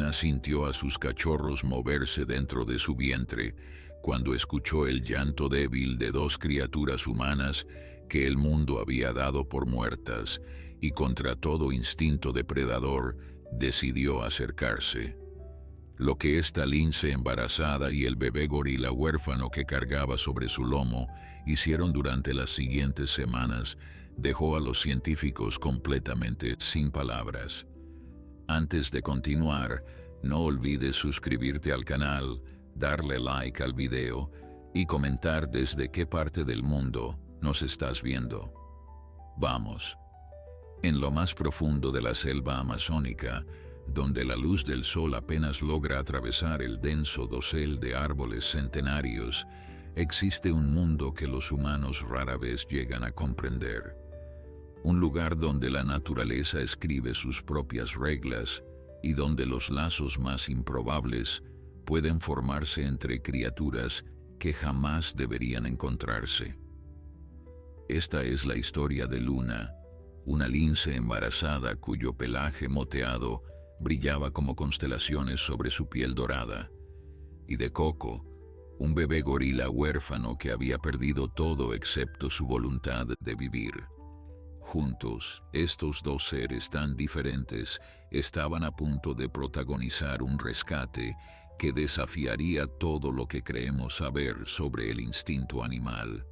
Luna sintió a sus cachorros moverse dentro de su vientre cuando escuchó el llanto débil de dos criaturas humanas que el mundo había dado por muertas, y contra todo instinto depredador decidió acercarse. Lo que esta lince embarazada y el bebé gorila huérfano que cargaba sobre su lomo hicieron durante las siguientes semanas dejó a los científicos completamente sin palabras. Antes de continuar, no olvides suscribirte al canal, darle like al video y comentar desde qué parte del mundo nos estás viendo. Vamos. En lo más profundo de la selva amazónica, donde la luz del sol apenas logra atravesar el denso dosel de árboles centenarios, existe un mundo que los humanos rara vez llegan a comprender. Un lugar donde la naturaleza escribe sus propias reglas y donde los lazos más improbables pueden formarse entre criaturas que jamás deberían encontrarse. Esta es la historia de Luna, una lince embarazada cuyo pelaje moteado brillaba como constelaciones sobre su piel dorada, y de Coco, un bebé gorila huérfano que había perdido todo excepto su voluntad de vivir. Juntos, estos dos seres tan diferentes estaban a punto de protagonizar un rescate que desafiaría todo lo que creemos saber sobre el instinto animal.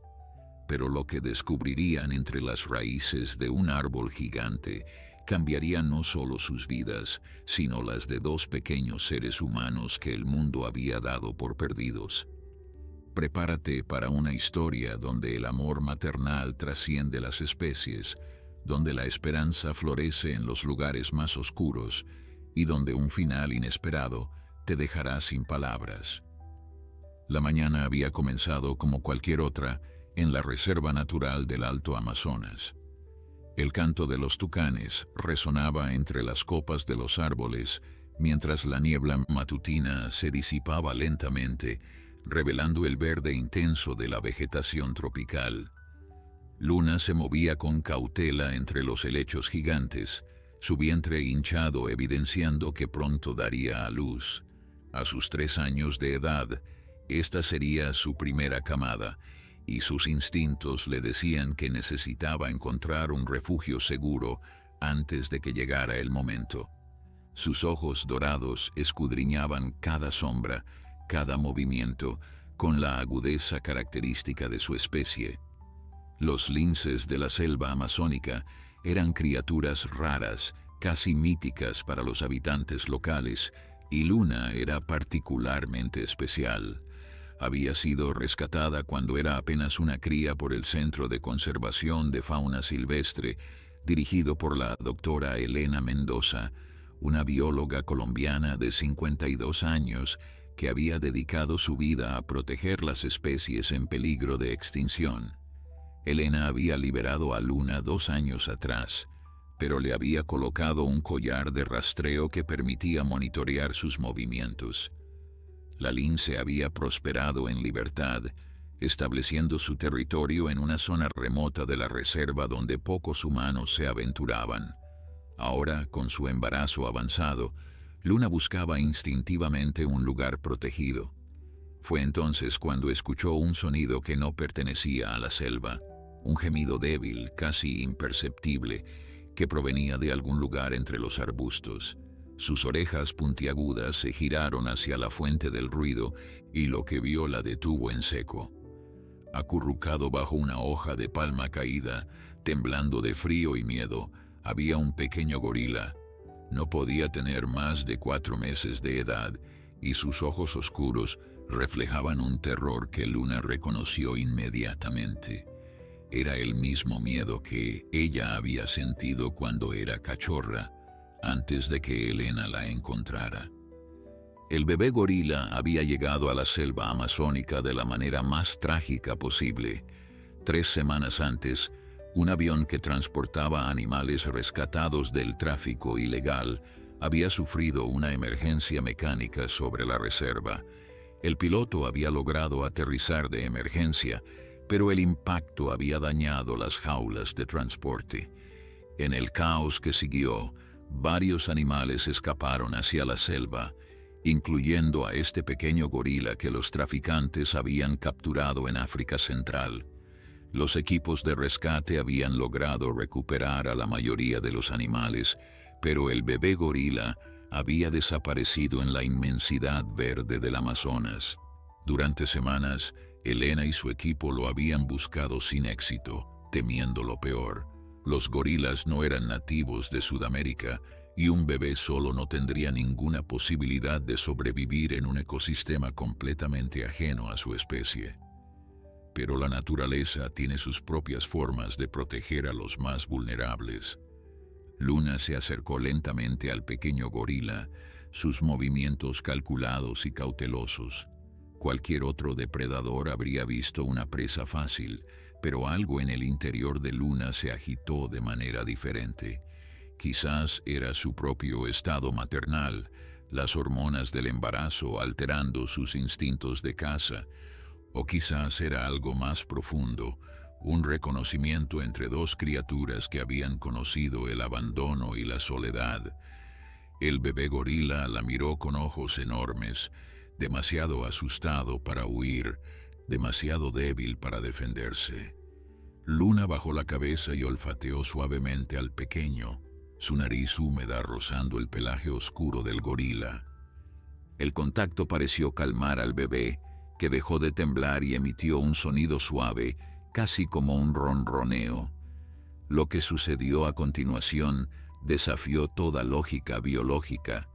Pero lo que descubrirían entre las raíces de un árbol gigante cambiaría no solo sus vidas, sino las de dos pequeños seres humanos que el mundo había dado por perdidos. Prepárate para una historia donde el amor maternal trasciende las especies, donde la esperanza florece en los lugares más oscuros y donde un final inesperado te dejará sin palabras. La mañana había comenzado como cualquier otra en la Reserva Natural del Alto Amazonas. El canto de los tucanes resonaba entre las copas de los árboles mientras la niebla matutina se disipaba lentamente, revelando el verde intenso de la vegetación tropical. Luna se movía con cautela entre los helechos gigantes, su vientre hinchado evidenciando que pronto daría a luz. A sus 3 años de edad, esta sería su primera camada, y sus instintos le decían que necesitaba encontrar un refugio seguro antes de que llegara el momento. Sus ojos dorados escudriñaban cada sombra, cada movimiento, con la agudeza característica de su especie. Los linces de la selva amazónica eran criaturas raras, casi míticas para los habitantes locales, y Luna era particularmente especial. Había sido rescatada cuando era apenas una cría por el Centro de Conservación de Fauna Silvestre, dirigido por la doctora Elena Mendoza, una bióloga colombiana de 52 años que había dedicado su vida a proteger las especies en peligro de extinción. Elena había liberado a Luna 2 años atrás, pero le había colocado un collar de rastreo que permitía monitorear sus movimientos. La lince había prosperado en libertad, estableciendo su territorio en una zona remota de la reserva donde pocos humanos se aventuraban. Ahora, con su embarazo avanzado, Luna buscaba instintivamente un lugar protegido. Fue entonces cuando escuchó un sonido que no pertenecía a la selva, un gemido débil, casi imperceptible, que provenía de algún lugar entre los arbustos. Sus orejas puntiagudas se giraron hacia la fuente del ruido y lo que vio la detuvo en seco. Acurrucado bajo una hoja de palma caída, temblando de frío y miedo, había un pequeño gorila. No podía tener más de 4 meses de edad y sus ojos oscuros reflejaban un terror que Luna reconoció inmediatamente. Era el mismo miedo que ella había sentido cuando era cachorra, antes de que Elena la encontrara. El bebé gorila había llegado a la selva amazónica de la manera más trágica posible. 3 semanas antes, un avión que transportaba animales rescatados del tráfico ilegal había sufrido una emergencia mecánica sobre la reserva. El piloto había logrado aterrizar de emergencia, pero el impacto había dañado las jaulas de transporte. En el caos que siguió, Varios animales escaparon hacia la selva, incluyendo a este pequeño gorila que los traficantes habían capturado en África Central. Los equipos de rescate habían logrado recuperar a la mayoría de los animales, pero el bebé gorila había desaparecido en la inmensidad verde del Amazonas. Durante semanas, Elena y su equipo lo habían buscado sin éxito, temiendo lo peor. Los gorilas no eran nativos de Sudamérica y un bebé solo no tendría ninguna posibilidad de sobrevivir en un ecosistema completamente ajeno a su especie. Pero la naturaleza tiene sus propias formas de proteger a los más vulnerables. Luna se acercó lentamente al pequeño gorila, sus movimientos calculados y cautelosos. Cualquier otro depredador habría visto una presa fácil, pero algo en el interior de Luna se agitó de manera diferente. Quizás era su propio estado maternal, las hormonas del embarazo alterando sus instintos de caza, o quizás era algo más profundo, un reconocimiento entre dos criaturas que habían conocido el abandono y la soledad. El bebé gorila la miró con ojos enormes, demasiado asustado para huir, demasiado débil para defenderse. Luna bajó la cabeza y olfateó suavemente al pequeño, su nariz húmeda rozando el pelaje oscuro del gorila. El contacto pareció calmar al bebé, que dejó de temblar y emitió un sonido suave, casi como un ronroneo. Lo que sucedió a continuación desafió toda lógica biológica.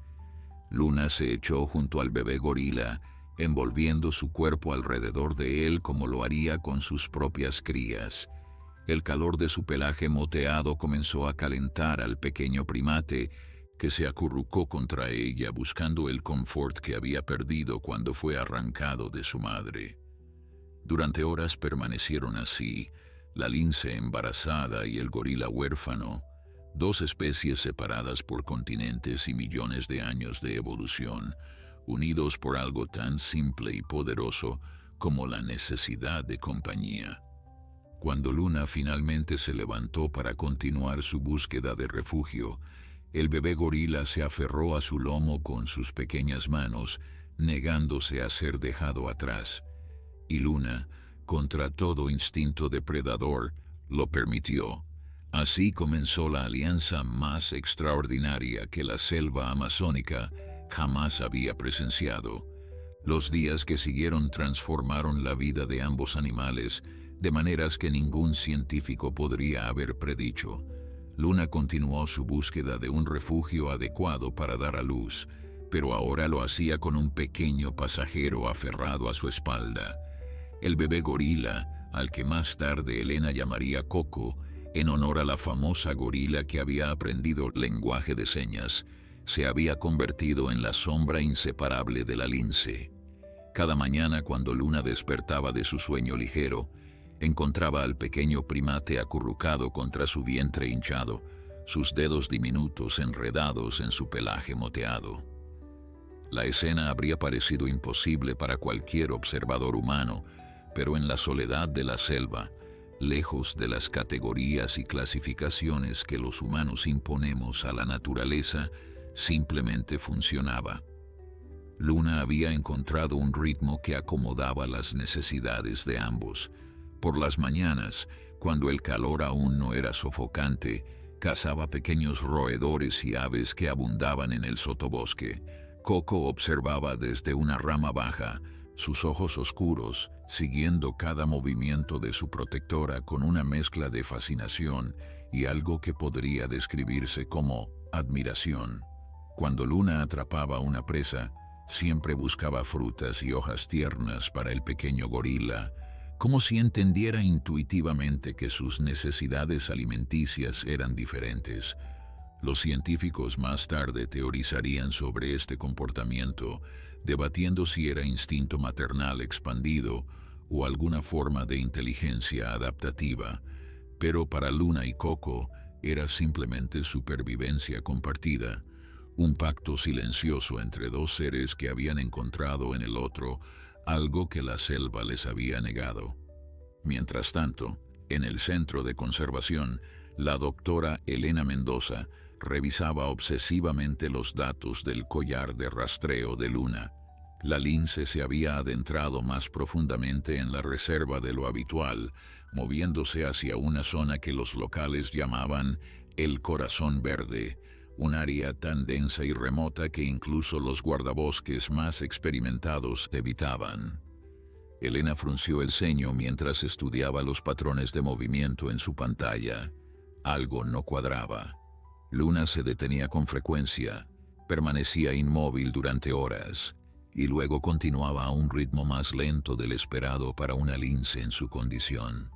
Luna se echó junto al bebé gorila, envolviendo su cuerpo alrededor de él como lo haría con sus propias crías. El calor de su pelaje moteado comenzó a calentar al pequeño primate, que se acurrucó contra ella buscando el confort que había perdido cuando fue arrancado de su madre. Durante horas permanecieron así, la lince embarazada y el gorila huérfano, dos especies separadas por continentes y millones de años de evolución, unidos por algo tan simple y poderoso como la necesidad de compañía. Cuando Luna finalmente se levantó para continuar su búsqueda de refugio, el bebé gorila se aferró a su lomo con sus pequeñas manos, negándose a ser dejado atrás. Y Luna, contra todo instinto depredador, lo permitió. Así comenzó la alianza más extraordinaria que la selva amazónica jamás había presenciado. Los días que siguieron transformaron la vida de ambos animales de maneras que ningún científico podría haber predicho. Luna continuó su búsqueda de un refugio adecuado para dar a luz, pero ahora lo hacía con un pequeño pasajero aferrado a su espalda. El bebé gorila, al que más tarde Elena llamaría Coco, en honor a la famosa gorila que había aprendido lenguaje de señas, se había convertido en la sombra inseparable de la lince. Cada mañana cuando Luna despertaba de su sueño ligero, encontraba al pequeño primate acurrucado contra su vientre hinchado, sus dedos diminutos enredados en su pelaje moteado. La escena habría parecido imposible para cualquier observador humano, pero en la soledad de la selva, lejos de las categorías y clasificaciones que los humanos imponemos a la naturaleza, simplemente funcionaba. Luna había encontrado un ritmo que acomodaba las necesidades de ambos. Por las mañanas, cuando el calor aún no era sofocante, cazaba pequeños roedores y aves que abundaban en el sotobosque. Coco observaba desde una rama baja, sus ojos oscuros, siguiendo cada movimiento de su protectora con una mezcla de fascinación y algo que podría describirse como admiración. Cuando Luna atrapaba una presa, siempre buscaba frutas y hojas tiernas para el pequeño gorila, como si entendiera intuitivamente que sus necesidades alimenticias eran diferentes. Los científicos más tarde teorizarían sobre este comportamiento, debatiendo si era instinto maternal expandido o alguna forma de inteligencia adaptativa, pero para Luna y Coco era simplemente supervivencia compartida, un pacto silencioso entre dos seres que habían encontrado en el otro algo que la selva les había negado. Mientras tanto, en el centro de conservación, la doctora Elena Mendoza Revisaba obsesivamente los datos del collar de rastreo de Luna. La lince se había adentrado más profundamente en la reserva de lo habitual, moviéndose hacia una zona que los locales llamaban el Corazón Verde, un área tan densa y remota que incluso los guardabosques más experimentados evitaban. Elena frunció el ceño mientras estudiaba los patrones de movimiento en su pantalla. Algo no cuadraba. Luna se detenía con frecuencia, permanecía inmóvil durante horas, y luego continuaba a un ritmo más lento del esperado para una lince en su condición.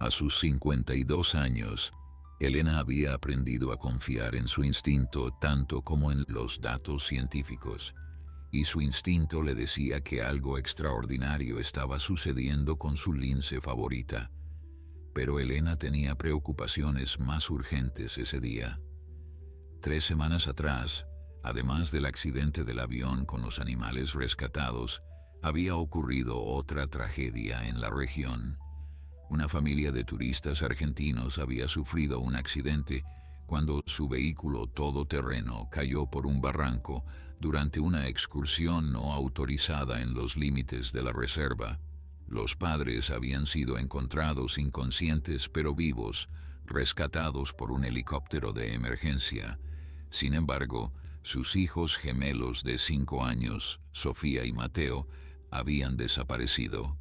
A sus 52 años, Elena había aprendido a confiar en su instinto tanto como en los datos científicos, y su instinto le decía que algo extraordinario estaba sucediendo con su lince favorita. Pero Elena tenía preocupaciones más urgentes ese día. 3 semanas atrás, además del accidente del avión con los animales rescatados, había ocurrido otra tragedia en la región. Una familia de turistas argentinos había sufrido un accidente cuando su vehículo todoterreno cayó por un barranco durante una excursión no autorizada en los límites de la reserva. Los padres habían sido encontrados inconscientes pero vivos, rescatados por un helicóptero de emergencia. Sin embargo, sus hijos gemelos de 5 años, Sofía y Mateo, habían desaparecido.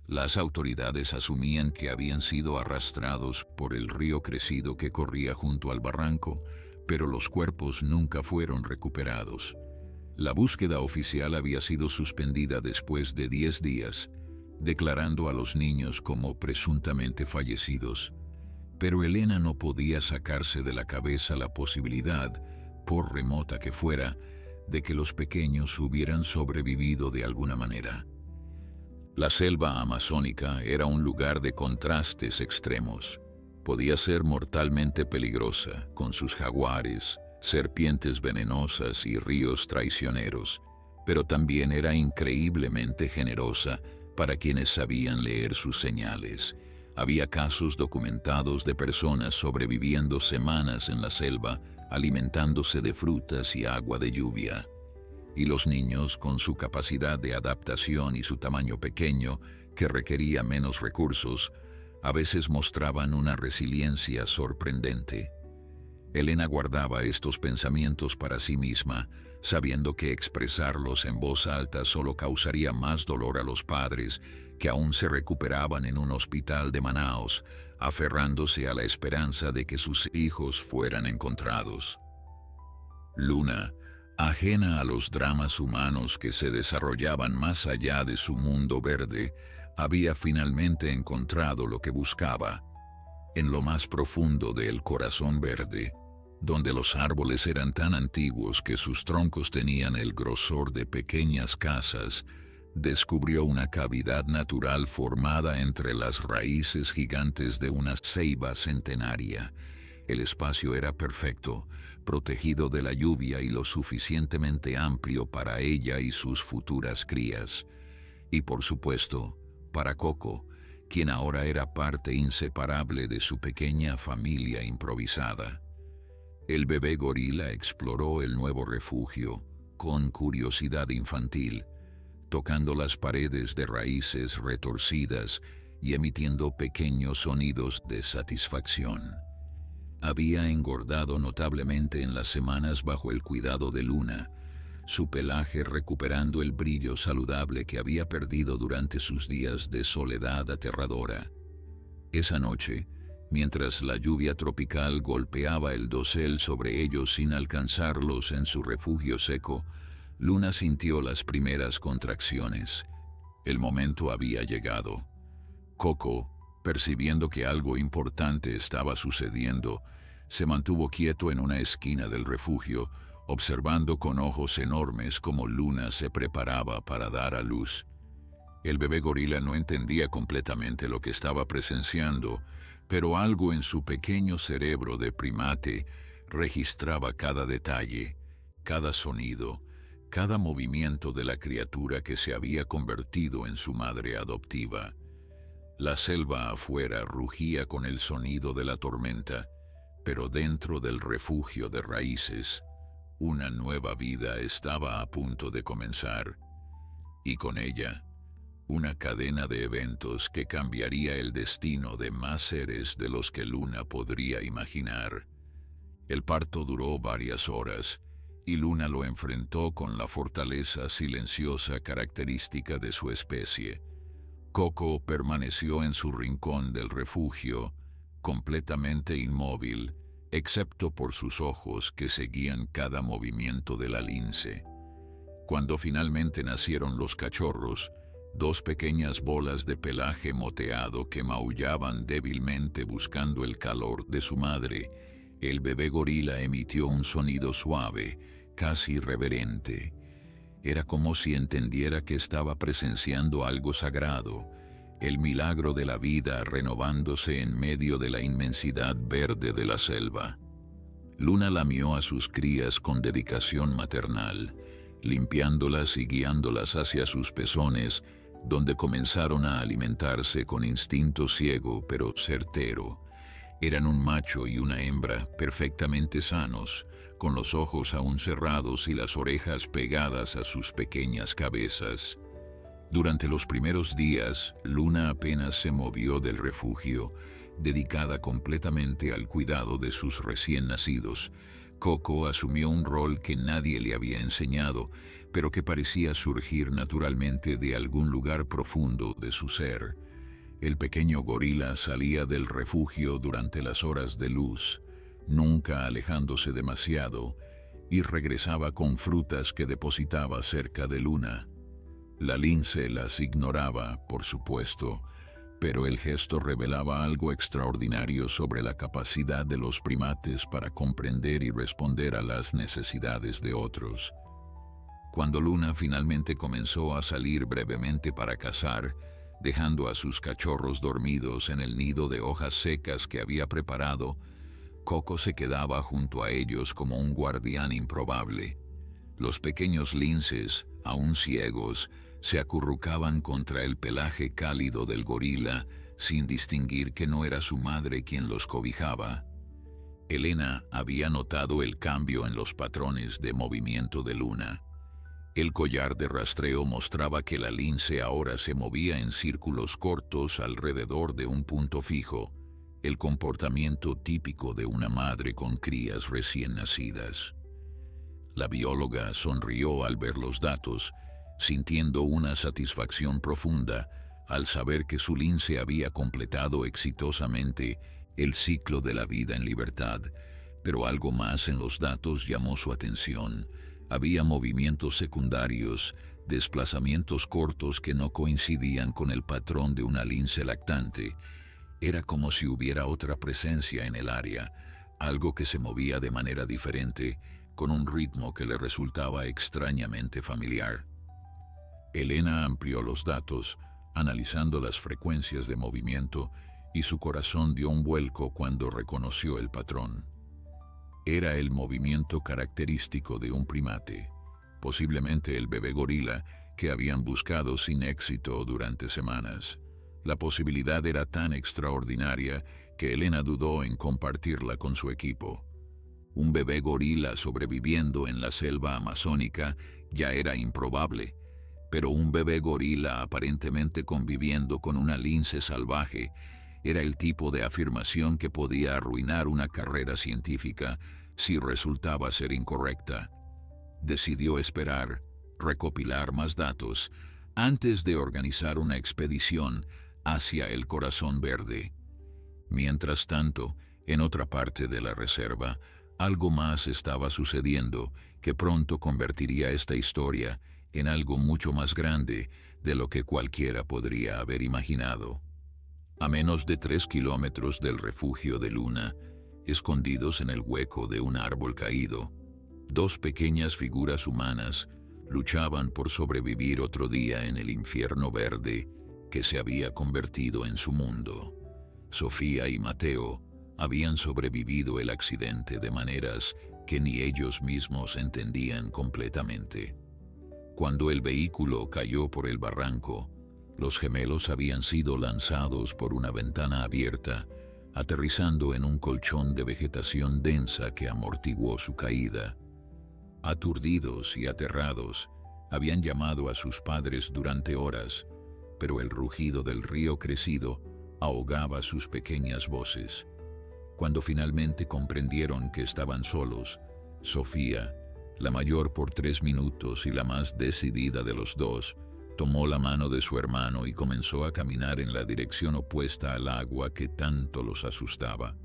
Las autoridades asumían que habían sido arrastrados por el río crecido que corría junto al barranco, pero los cuerpos nunca fueron recuperados. La búsqueda oficial había sido suspendida después de 10 días, declarando a los niños como presuntamente fallecidos. Pero Elena no podía sacarse de la cabeza la posibilidad, por remota que fuera, de que los pequeños hubieran sobrevivido de alguna manera. La selva amazónica era un lugar de contrastes extremos. Podía ser mortalmente peligrosa, con sus jaguares, serpientes venenosas y ríos traicioneros, pero también era increíblemente generosa para quienes sabían leer sus señales. Había casos documentados de personas sobreviviendo semanas en la selva, alimentándose de frutas y agua de lluvia. Y los niños, con su capacidad de adaptación y su tamaño pequeño, que requería menos recursos, a veces mostraban una resiliencia sorprendente. Elena guardaba estos pensamientos para sí misma, sabiendo que expresarlos en voz alta solo causaría más dolor a los padres, que aún se recuperaban en un hospital de Manaos, aferrándose a la esperanza de que sus hijos fueran encontrados. Luna, ajena a los dramas humanos que se desarrollaban más allá de su mundo verde, había finalmente encontrado lo que buscaba. En lo más profundo del Corazón Verde, donde los árboles eran tan antiguos que sus troncos tenían el grosor de pequeñas casas, descubrió una cavidad natural formada entre las raíces gigantes de una ceiba centenaria. El espacio era perfecto, protegido de la lluvia y lo suficientemente amplio para ella y sus futuras crías. Y por supuesto, para Coco, quien ahora era parte inseparable de su pequeña familia improvisada. El bebé gorila exploró el nuevo refugio con curiosidad infantil, tocando las paredes de raíces retorcidas y emitiendo pequeños sonidos de satisfacción. Había engordado notablemente en las semanas bajo el cuidado de Luna, su pelaje recuperando el brillo saludable que había perdido durante sus días de soledad aterradora. Esa noche, mientras la lluvia tropical golpeaba el dosel sobre ellos sin alcanzarlos en su refugio seco, Luna sintió las primeras contracciones. El momento había llegado. Coco, percibiendo que algo importante estaba sucediendo, se mantuvo quieto en una esquina del refugio, observando con ojos enormes cómo Luna se preparaba para dar a luz. El bebé gorila no entendía completamente lo que estaba presenciando, pero algo en su pequeño cerebro de primate registraba cada detalle, cada sonido, cada movimiento de la criatura que se había convertido en su madre adoptiva. La selva afuera rugía con el sonido de la tormenta, Pero dentro del refugio de raíces, una nueva vida estaba a punto de comenzar, y con ella, una cadena de eventos que cambiaría el destino de más seres de los que Luna podría imaginar. El parto duró varias horas, y Luna lo enfrentó con la fortaleza silenciosa característica de su especie. Coco permaneció en su rincón del refugio, completamente inmóvil, excepto por sus ojos que seguían cada movimiento de la lince. Cuando finalmente nacieron los cachorros, dos pequeñas bolas de pelaje moteado que maullaban débilmente buscando el calor de su madre, el bebé gorila emitió un sonido suave, casi reverente. Era como si entendiera que estaba presenciando algo sagrado, el milagro de la vida renovándose en medio de la inmensidad verde de la selva. Luna lamió a sus crías con dedicación maternal, limpiándolas y guiándolas hacia sus pezones, donde comenzaron a alimentarse con instinto ciego pero certero. Eran un macho y una hembra perfectamente sanos, con los ojos aún cerrados y las orejas pegadas a sus pequeñas cabezas. Durante los primeros días, Luna apenas se movió del refugio, dedicada completamente al cuidado de sus recién nacidos. Coco asumió un rol que nadie le había enseñado, pero que parecía surgir naturalmente de algún lugar profundo de su ser. El pequeño gorila salía del refugio durante las horas de luz, nunca alejándose demasiado, y regresaba con frutas que depositaba cerca de Luna. La lince las ignoraba, por supuesto, pero el gesto revelaba algo extraordinario sobre la capacidad de los primates para comprender y responder a las necesidades de otros. Cuando Luna finalmente comenzó a salir brevemente para cazar, dejando a sus cachorros dormidos en el nido de hojas secas que había preparado, Coco se quedaba junto a ellos como un guardián improbable. Los pequeños linces, aún ciegos, se acurrucaban contra el pelaje cálido del gorila, sin distinguir que no era su madre quien los cobijaba. Elena había notado el cambio en los patrones de movimiento de Luna. El collar de rastreo mostraba que la lince ahora se movía en círculos cortos alrededor de un punto fijo, el comportamiento típico de una madre con crías recién nacidas. La bióloga sonrió al ver los datos, sintiendo una satisfacción profunda al saber que su lince había completado exitosamente el ciclo de la vida en libertad, pero algo más en los datos llamó su atención. Había movimientos secundarios, desplazamientos cortos que no coincidían con el patrón de una lince lactante. Era como si hubiera otra presencia en el área, algo que se movía de manera diferente, con un ritmo que le resultaba extrañamente familiar. Elena amplió los datos, analizando las frecuencias de movimiento, y su corazón dio un vuelco cuando reconoció el patrón. Era el movimiento característico de un primate, posiblemente el bebé gorila que habían buscado sin éxito durante semanas. La posibilidad era tan extraordinaria que Elena dudó en compartirla con su equipo. Un bebé gorila sobreviviendo en la selva amazónica ya era improbable, pero un bebé gorila aparentemente conviviendo con una lince salvaje era el tipo de afirmación que podía arruinar una carrera científica si resultaba ser incorrecta. Decidió esperar, recopilar más datos, antes de organizar una expedición hacia el Corazón Verde. Mientras tanto, en otra parte de la reserva, algo más estaba sucediendo que pronto convertiría esta historia en algo mucho más grande de lo que cualquiera podría haber imaginado. A menos de 3 kilómetros del refugio de Luna, escondidos en el hueco de un árbol caído, dos pequeñas figuras humanas luchaban por sobrevivir otro día en el infierno verde que se había convertido en su mundo. Sofía y Mateo habían sobrevivido el accidente de maneras que ni ellos mismos entendían completamente. Cuando el vehículo cayó por el barranco, los gemelos habían sido lanzados por una ventana abierta, aterrizando en un colchón de vegetación densa que amortiguó su caída. Aturdidos y aterrados, habían llamado a sus padres durante horas, pero el rugido del río crecido ahogaba sus pequeñas voces. Cuando finalmente comprendieron que estaban solos, Sofía, la mayor por 3 minutos y la más decidida de los dos, tomó la mano de su hermano y comenzó a caminar en la dirección opuesta al agua que tanto los asustaba.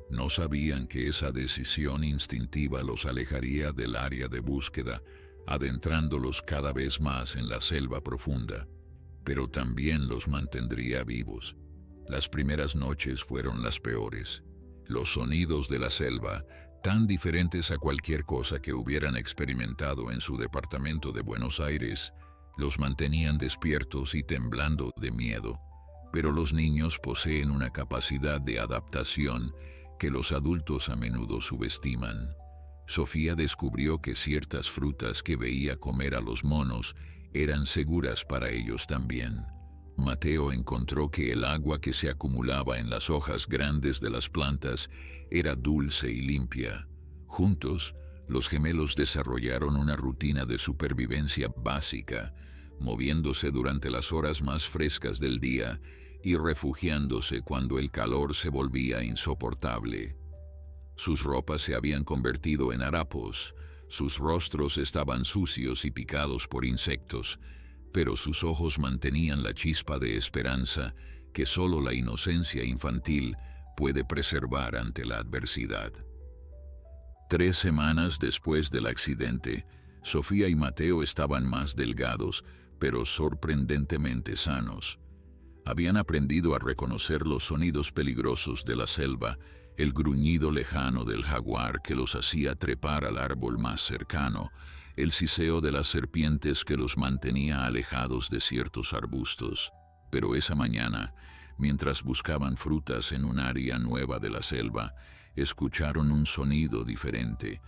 No sabían que esa decisión instintiva los alejaría del área de búsqueda, adentrándolos cada vez más en la selva profunda, pero también los mantendría vivos. Las primeras noches fueron las peores. Los sonidos de la selva, tan diferentes a cualquier cosa que hubieran experimentado en su departamento de Buenos Aires, los mantenían despiertos y temblando de miedo. Pero los niños poseen una capacidad de adaptación que los adultos a menudo subestiman. Sofía descubrió que ciertas frutas que veía comer a los monos eran seguras para ellos también. Mateo encontró que el agua que se acumulaba en las hojas grandes de las plantas era dulce y limpia. Juntos, los gemelos desarrollaron una rutina de supervivencia básica, moviéndose durante las horas más frescas del día y refugiándose cuando el calor se volvía insoportable. Sus ropas se habían convertido en harapos, sus rostros estaban sucios y picados por insectos, pero sus ojos mantenían la chispa de esperanza que solo la inocencia infantil puede preservar ante la adversidad. 3 semanas después del accidente, Sofía y Mateo estaban más delgados, pero sorprendentemente sanos. Habían aprendido a reconocer los sonidos peligrosos de la selva, el gruñido lejano del jaguar que los hacía trepar al árbol más cercano, el siseo de las serpientes que los mantenía alejados de ciertos arbustos. Pero esa mañana, mientras buscaban frutas en un área nueva de la selva, escucharon un sonido diferente.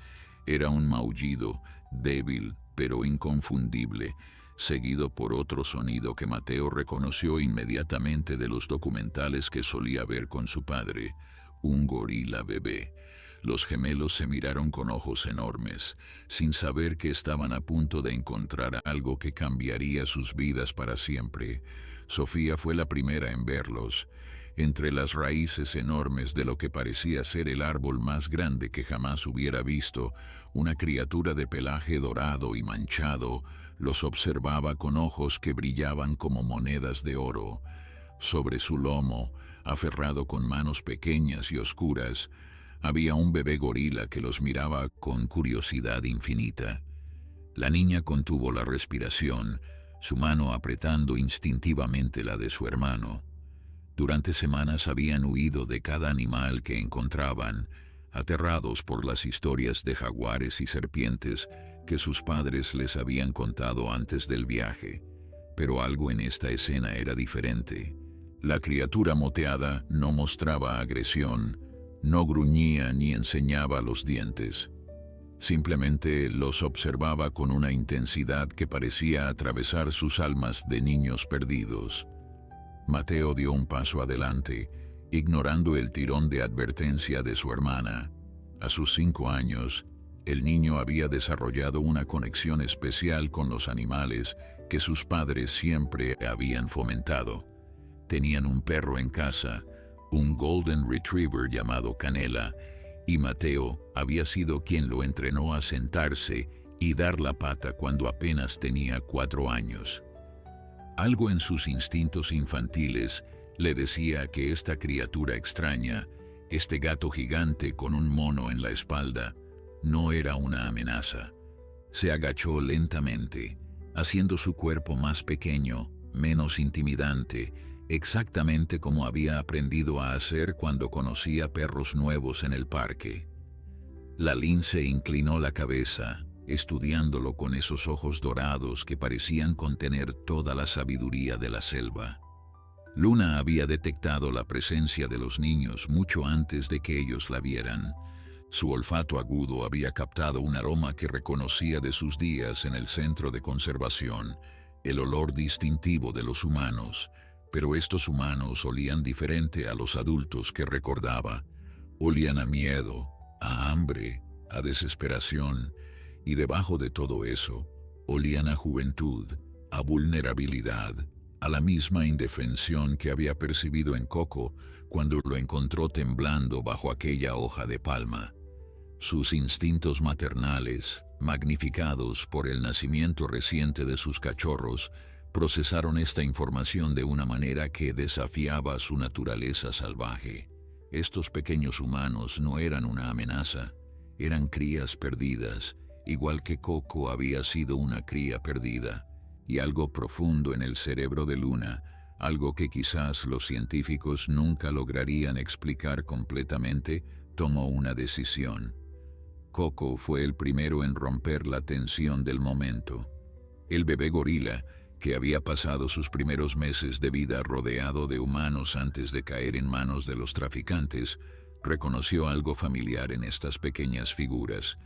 Era un maullido, débil pero inconfundible, seguido por otro sonido que Mateo reconoció inmediatamente de los documentales que solía ver con su padre, un gorila bebé. Los gemelos se miraron con ojos enormes, sin saber que estaban a punto de encontrar algo que cambiaría sus vidas para siempre. Sofía fue la primera en verlos. Entre las raíces enormes de lo que parecía ser el árbol más grande que jamás hubiera visto, una criatura de pelaje dorado y manchado los observaba con ojos que brillaban como monedas de oro. Sobre su lomo, aferrado con manos pequeñas y oscuras, había un bebé gorila que los miraba con curiosidad infinita. La niña contuvo la respiración, su mano apretando instintivamente la de su hermano. Durante semanas habían huido de cada animal que encontraban, aterrados por las historias de jaguares y serpientes que sus padres les habían contado antes del viaje. Pero algo en esta escena era diferente. La criatura moteada no mostraba agresión, no gruñía ni enseñaba los dientes. Simplemente los observaba con una intensidad que parecía atravesar sus almas de niños perdidos. Mateo dio un paso adelante, ignorando el tirón de advertencia de su hermana. A sus 5 años, el niño había desarrollado una conexión especial con los animales que sus padres siempre habían fomentado. Tenían un perro en casa, un Golden Retriever llamado Canela, y Mateo había sido quien lo entrenó a sentarse y dar la pata cuando apenas tenía 4 años. Algo en sus instintos infantiles le decía que esta criatura extraña, este gato gigante con un mono en la espalda, no era una amenaza. Se agachó lentamente, haciendo su cuerpo más pequeño, menos intimidante, exactamente como había aprendido a hacer cuando conocía perros nuevos en el parque. La lince inclinó la cabeza, estudiándolo con esos ojos dorados que parecían contener toda la sabiduría de la selva. Luna había detectado la presencia de los niños mucho antes de que ellos la vieran. Su olfato agudo había captado un aroma que reconocía de sus días en el centro de conservación, el olor distintivo de los humanos, Pero estos humanos olían diferente a los adultos que recordaba. Olían a miedo, a hambre, a desesperación, y debajo de todo eso, olían a juventud, a vulnerabilidad, a la misma indefensión que había percibido en Coco cuando lo encontró temblando bajo aquella hoja de palma. Sus instintos maternales, magnificados por el nacimiento reciente de sus cachorros, procesaron esta información de una manera que desafiaba su naturaleza salvaje. Estos pequeños humanos no eran una amenaza, eran crías perdidas, igual que Coco había sido una cría perdida, y algo profundo en el cerebro de Luna, algo que quizás los científicos nunca lograrían explicar completamente, tomó una decisión. Coco fue el primero en romper la tensión del momento. El bebé gorila, que había pasado sus primeros meses de vida rodeado de humanos antes de caer en manos de los traficantes, reconoció algo familiar en estas pequeñas figuras.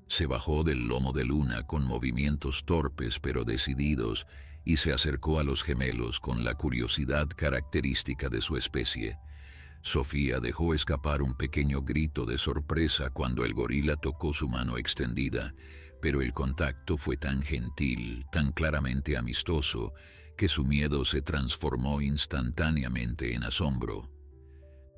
Se bajó del lomo de Luna con movimientos torpes pero decididos y se acercó a los gemelos con la curiosidad característica de su especie. Sofía dejó escapar un pequeño grito de sorpresa cuando el gorila tocó su mano extendida, pero el contacto fue tan gentil, tan claramente amistoso, que su miedo se transformó instantáneamente en asombro.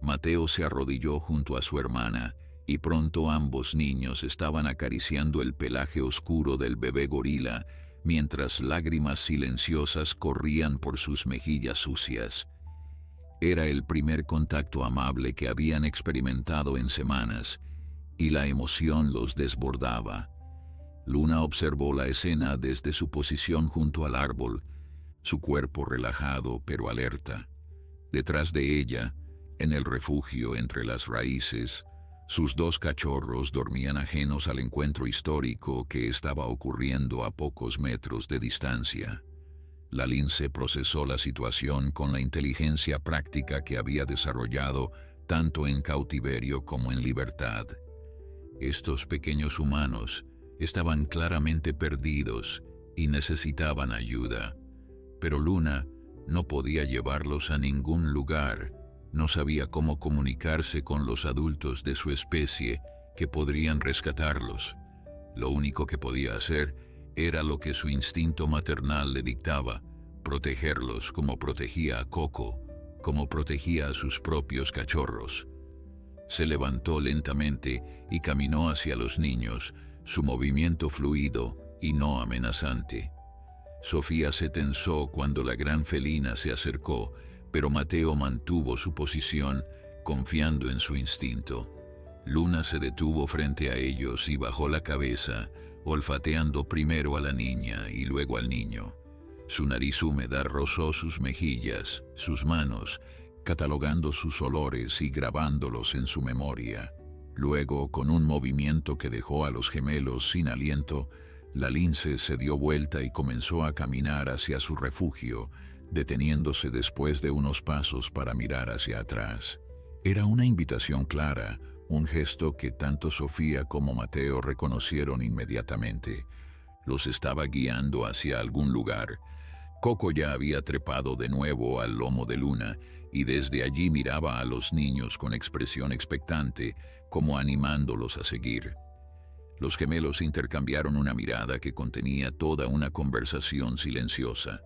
Mateo se arrodilló junto a su hermana, y pronto ambos niños estaban acariciando el pelaje oscuro del bebé gorila, mientras lágrimas silenciosas corrían por sus mejillas sucias. Era el primer contacto amable que habían experimentado en semanas, y la emoción los desbordaba. Luna observó la escena desde su posición junto al árbol, su cuerpo relajado pero alerta. Detrás de ella, en el refugio entre las raíces, sus dos cachorros dormían ajenos al encuentro histórico que estaba ocurriendo a pocos metros de distancia. La lince procesó la situación con la inteligencia práctica que había desarrollado tanto en cautiverio como en libertad. Estos pequeños humanos estaban claramente perdidos y necesitaban ayuda, pero Luna no podía llevarlos a ningún lugar. No sabía cómo comunicarse con los adultos de su especie que podrían rescatarlos. Lo único que podía hacer era lo que su instinto maternal le dictaba: protegerlos como protegía a Coco, como protegía a sus propios cachorros. Se levantó lentamente y caminó hacia los niños, su movimiento fluido y no amenazante. Sofía se tensó cuando la gran felina se acercó, pero Mateo mantuvo su posición, confiando en su instinto. Luna se detuvo frente a ellos y bajó la cabeza, olfateando primero a la niña y luego al niño. Su nariz húmeda rozó sus mejillas, sus manos, catalogando sus olores y grabándolos en su memoria. Luego, con un movimiento que dejó a los gemelos sin aliento, la lince se dio vuelta y comenzó a caminar hacia su refugio, deteniéndose después de unos pasos para mirar hacia atrás. Era una invitación clara, un gesto que tanto Sofía como Mateo reconocieron inmediatamente. Los estaba guiando hacia algún lugar. Coco ya había trepado de nuevo al lomo de Luna y desde allí miraba a los niños con expresión expectante, como animándolos a seguir. Los gemelos intercambiaron una mirada que contenía toda una conversación silenciosa.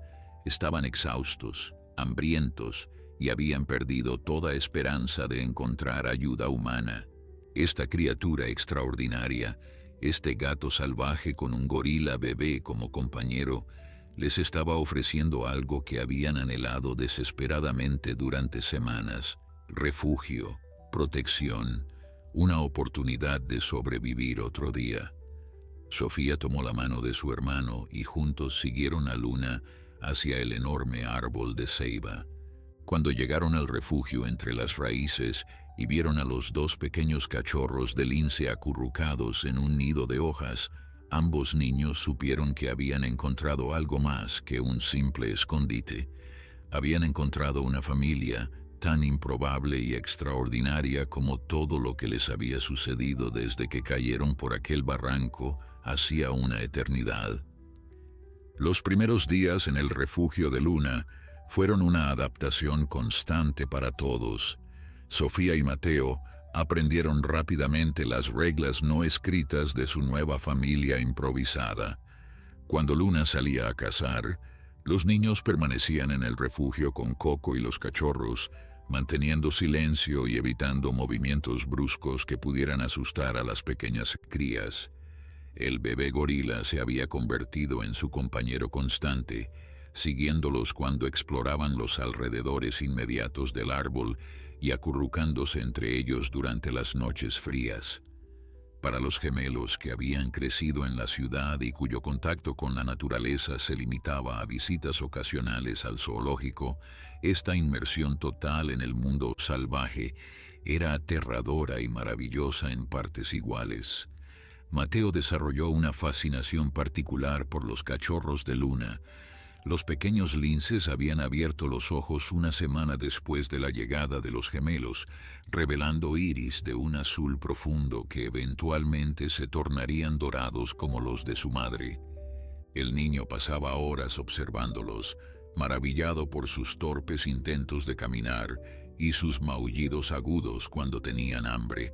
Estaban exhaustos, hambrientos, y habían perdido toda esperanza de encontrar ayuda humana. Esta criatura extraordinaria, este gato salvaje con un gorila bebé como compañero, les estaba ofreciendo algo que habían anhelado desesperadamente durante semanas: refugio, protección, una oportunidad de sobrevivir otro día. Sofía tomó la mano de su hermano y juntos siguieron a Luna hacia el enorme árbol de ceiba. Cuando llegaron al refugio entre las raíces y vieron a los dos pequeños cachorros de lince acurrucados en un nido de hojas, ambos niños supieron que habían encontrado algo más que un simple escondite. Habían encontrado una familia tan improbable y extraordinaria como todo lo que les había sucedido desde que cayeron por aquel barranco hacía una eternidad. Los primeros días en el refugio de Luna Fueron una adaptación constante para todos. Sofía y Mateo aprendieron rápidamente las reglas no escritas de su nueva familia improvisada. Cuando Luna salía a cazar, los niños permanecían en el refugio con Coco y los cachorros, manteniendo silencio y evitando movimientos bruscos que pudieran asustar a las pequeñas crías. El bebé gorila se había convertido en su compañero constante, siguiéndolos cuando exploraban los alrededores inmediatos del árbol y acurrucándose entre ellos durante las noches frías. Para los gemelos que habían crecido en la ciudad y cuyo contacto con la naturaleza se limitaba a visitas ocasionales al zoológico, esta inmersión total en el mundo salvaje era aterradora y maravillosa en partes iguales. Mateo desarrolló una fascinación particular por los cachorros de Luna. Los pequeños linces habían abierto los ojos una semana después de la llegada de los gemelos, revelando iris de un azul profundo que eventualmente se tornarían dorados como los de su madre. El niño pasaba horas observándolos, maravillado por sus torpes intentos de caminar y sus maullidos agudos cuando tenían hambre.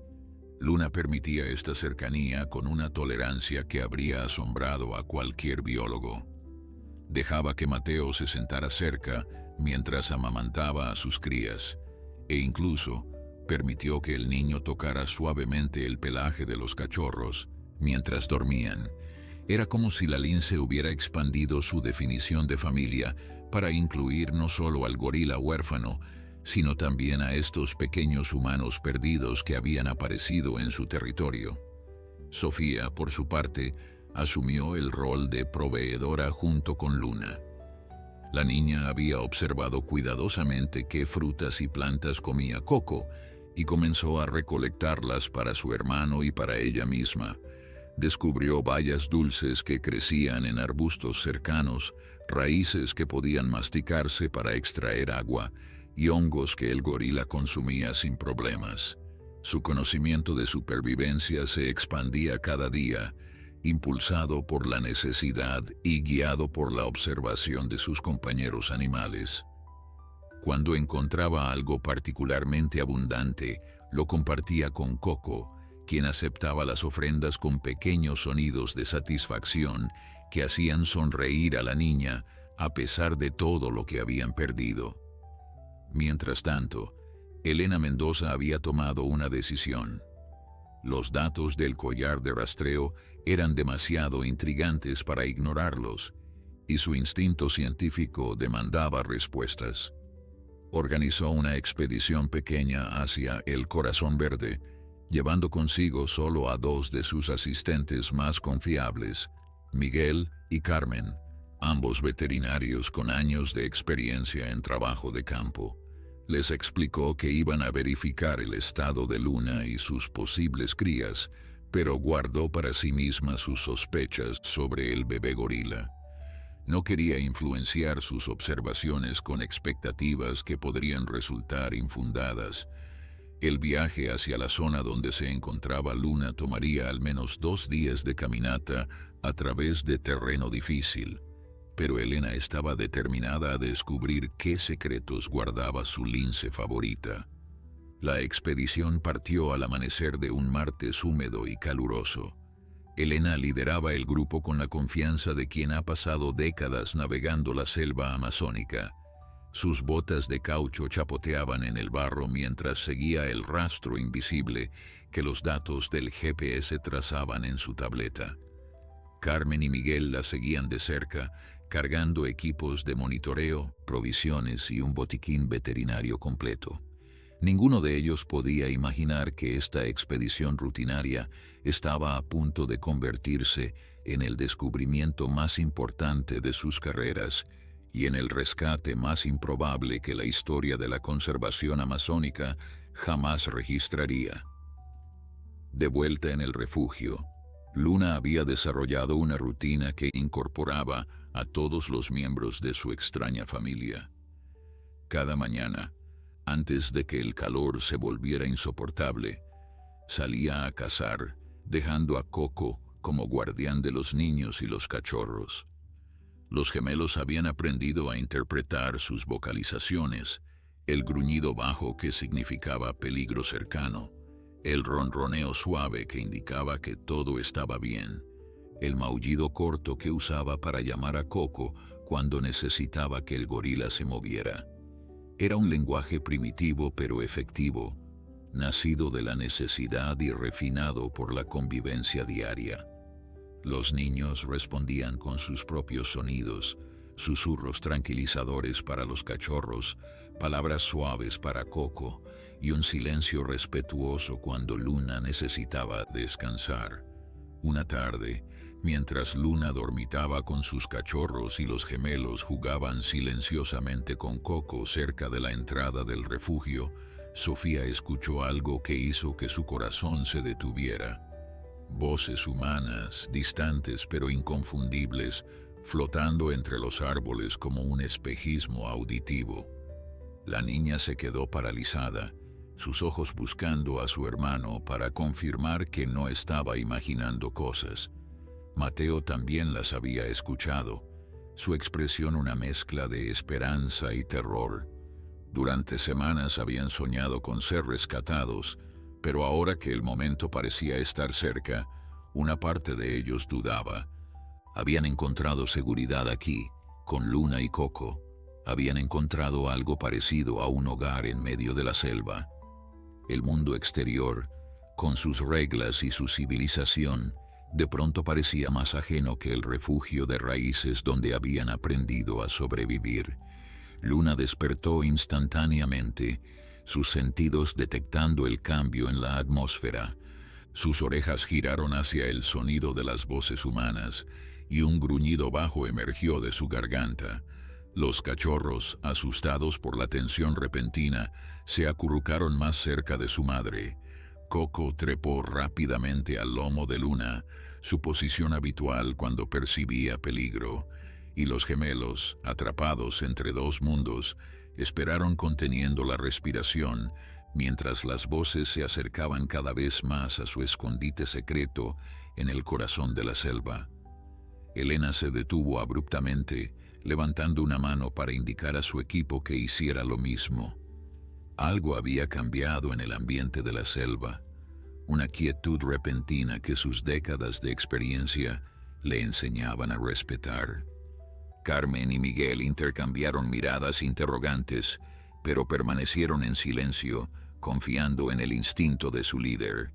Luna permitía esta cercanía con una tolerancia que habría asombrado a cualquier biólogo. Dejaba que Mateo se sentara cerca mientras amamantaba a sus crías, e incluso permitió que el niño tocara suavemente el pelaje de los cachorros mientras dormían. Era como si la lince hubiera expandido su definición de familia para incluir no solo al gorila huérfano, sino también a estos pequeños humanos perdidos que habían aparecido en su territorio. Sofía, por su parte, asumió el rol de proveedora junto con Luna. La niña había observado cuidadosamente qué frutas y plantas comía Coco y comenzó a recolectarlas para su hermano y para ella misma. Descubrió bayas dulces que crecían en arbustos cercanos, raíces que podían masticarse para extraer agua y hongos que el gorila consumía sin problemas. Su conocimiento de supervivencia se expandía cada día, impulsado por la necesidad y guiado por la observación de sus compañeros animales. Cuando encontraba algo particularmente abundante, lo compartía con Coco, quien aceptaba las ofrendas con pequeños sonidos de satisfacción que hacían sonreír a la niña a pesar de todo lo que habían perdido. Mientras tanto, Elena Mendoza había tomado una decisión. Los datos del collar de rastreo eran demasiado intrigantes para ignorarlos, y su instinto científico demandaba respuestas. Organizó una expedición pequeña hacia el Corazón Verde, llevando consigo solo a dos de sus asistentes más confiables, Miguel y Carmen, ambos veterinarios con años de experiencia en trabajo de campo. Les explicó que iban a verificar el estado de Luna y sus posibles crías, pero guardó para sí misma sus sospechas sobre el bebé gorila. No quería influenciar sus observaciones con expectativas que podrían resultar infundadas. El viaje hacia la zona donde se encontraba Luna tomaría al menos 2 días de caminata a través de terreno difícil, pero Elena estaba determinada a descubrir qué secretos guardaba su lince favorita. La expedición partió al amanecer de un martes húmedo y caluroso. Elena lideraba el grupo con la confianza de quien ha pasado décadas navegando la selva amazónica. Sus botas de caucho chapoteaban en el barro mientras seguía el rastro invisible que los datos del GPS trazaban en su tableta. Carmen y Miguel la seguían de cerca, cargando equipos de monitoreo, provisiones y un botiquín veterinario completo. Ninguno de ellos podía imaginar que esta expedición rutinaria estaba a punto de convertirse en el descubrimiento más importante de sus carreras y en el rescate más improbable que la historia de la conservación amazónica jamás registraría. De vuelta en el refugio, Luna había desarrollado una rutina que incorporaba a todos los miembros de su extraña familia. Cada mañana, antes de que el calor se volviera insoportable, salía a cazar, dejando a Coco como guardián de los niños y los cachorros. Los gemelos habían aprendido a interpretar sus vocalizaciones, el gruñido bajo que significaba peligro cercano, el ronroneo suave que indicaba que todo estaba bien, el maullido corto que usaba para llamar a Coco cuando necesitaba que el gorila se moviera. Era un lenguaje primitivo pero efectivo, nacido de la necesidad y refinado por la convivencia diaria. Los niños respondían con sus propios sonidos, susurros tranquilizadores para los cachorros, palabras suaves para Coco y un silencio respetuoso cuando Luna necesitaba descansar. Una tarde, mientras Luna dormitaba con sus cachorros y los gemelos jugaban silenciosamente con Coco cerca de la entrada del refugio, Sofía escuchó algo que hizo que su corazón se detuviera. Voces humanas, distantes pero inconfundibles, flotando entre los árboles como un espejismo auditivo. La niña se quedó paralizada, sus ojos buscando a su hermano para confirmar que no estaba imaginando cosas. Mateo también las había escuchado, su expresión una mezcla de esperanza y terror. Durante semanas habían soñado con ser rescatados, pero ahora que el momento parecía estar cerca, una parte de ellos dudaba. Habían encontrado seguridad aquí, con Luna y Coco. Habían encontrado algo parecido a un hogar en medio de la selva. El mundo exterior, con sus reglas y su civilización, de pronto parecía más ajeno que el refugio de raíces donde habían aprendido a sobrevivir. Luna despertó instantáneamente, sus sentidos detectando el cambio en la atmósfera. Sus orejas giraron hacia el sonido de las voces humanas y un gruñido bajo emergió de su garganta. Los cachorros, asustados por la tensión repentina, se acurrucaron más cerca de su madre. Coco trepó rápidamente al lomo de Luna, su posición habitual cuando percibía peligro, y los gemelos, atrapados entre dos mundos, esperaron conteniendo la respiración, mientras las voces se acercaban cada vez más a su escondite secreto en el corazón de la selva. Elena se detuvo abruptamente, levantando una mano para indicar a su equipo que hiciera lo mismo. Algo había cambiado en el ambiente de la selva, una quietud repentina que sus décadas de experiencia le enseñaban a respetar. Carmen y Miguel intercambiaron miradas interrogantes, pero permanecieron en silencio, confiando en el instinto de su líder.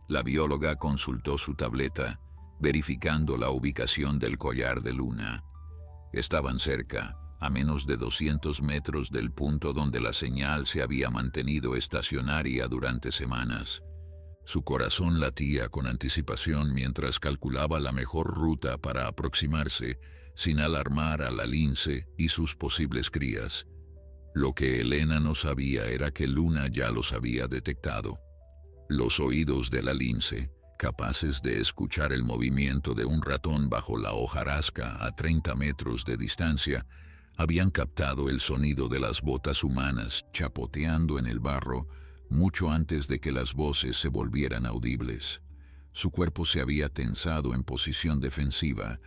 La bióloga consultó su tableta, verificando la ubicación del collar de Luna. Estaban cerca, a menos de 200 metros del punto donde la señal se había mantenido estacionaria durante semanas. Su corazón latía con anticipación mientras calculaba la mejor ruta para aproximarse, sin alarmar a la lince y sus posibles crías. Lo que Elena no sabía era que Luna ya los había detectado. Los oídos de la lince, capaces de escuchar el movimiento de un ratón bajo la hojarasca a 30 metros de distancia, habían captado el sonido de las botas humanas chapoteando en el barro mucho antes de que las voces se volvieran audibles. Su cuerpo se había tensado en posición defensiva,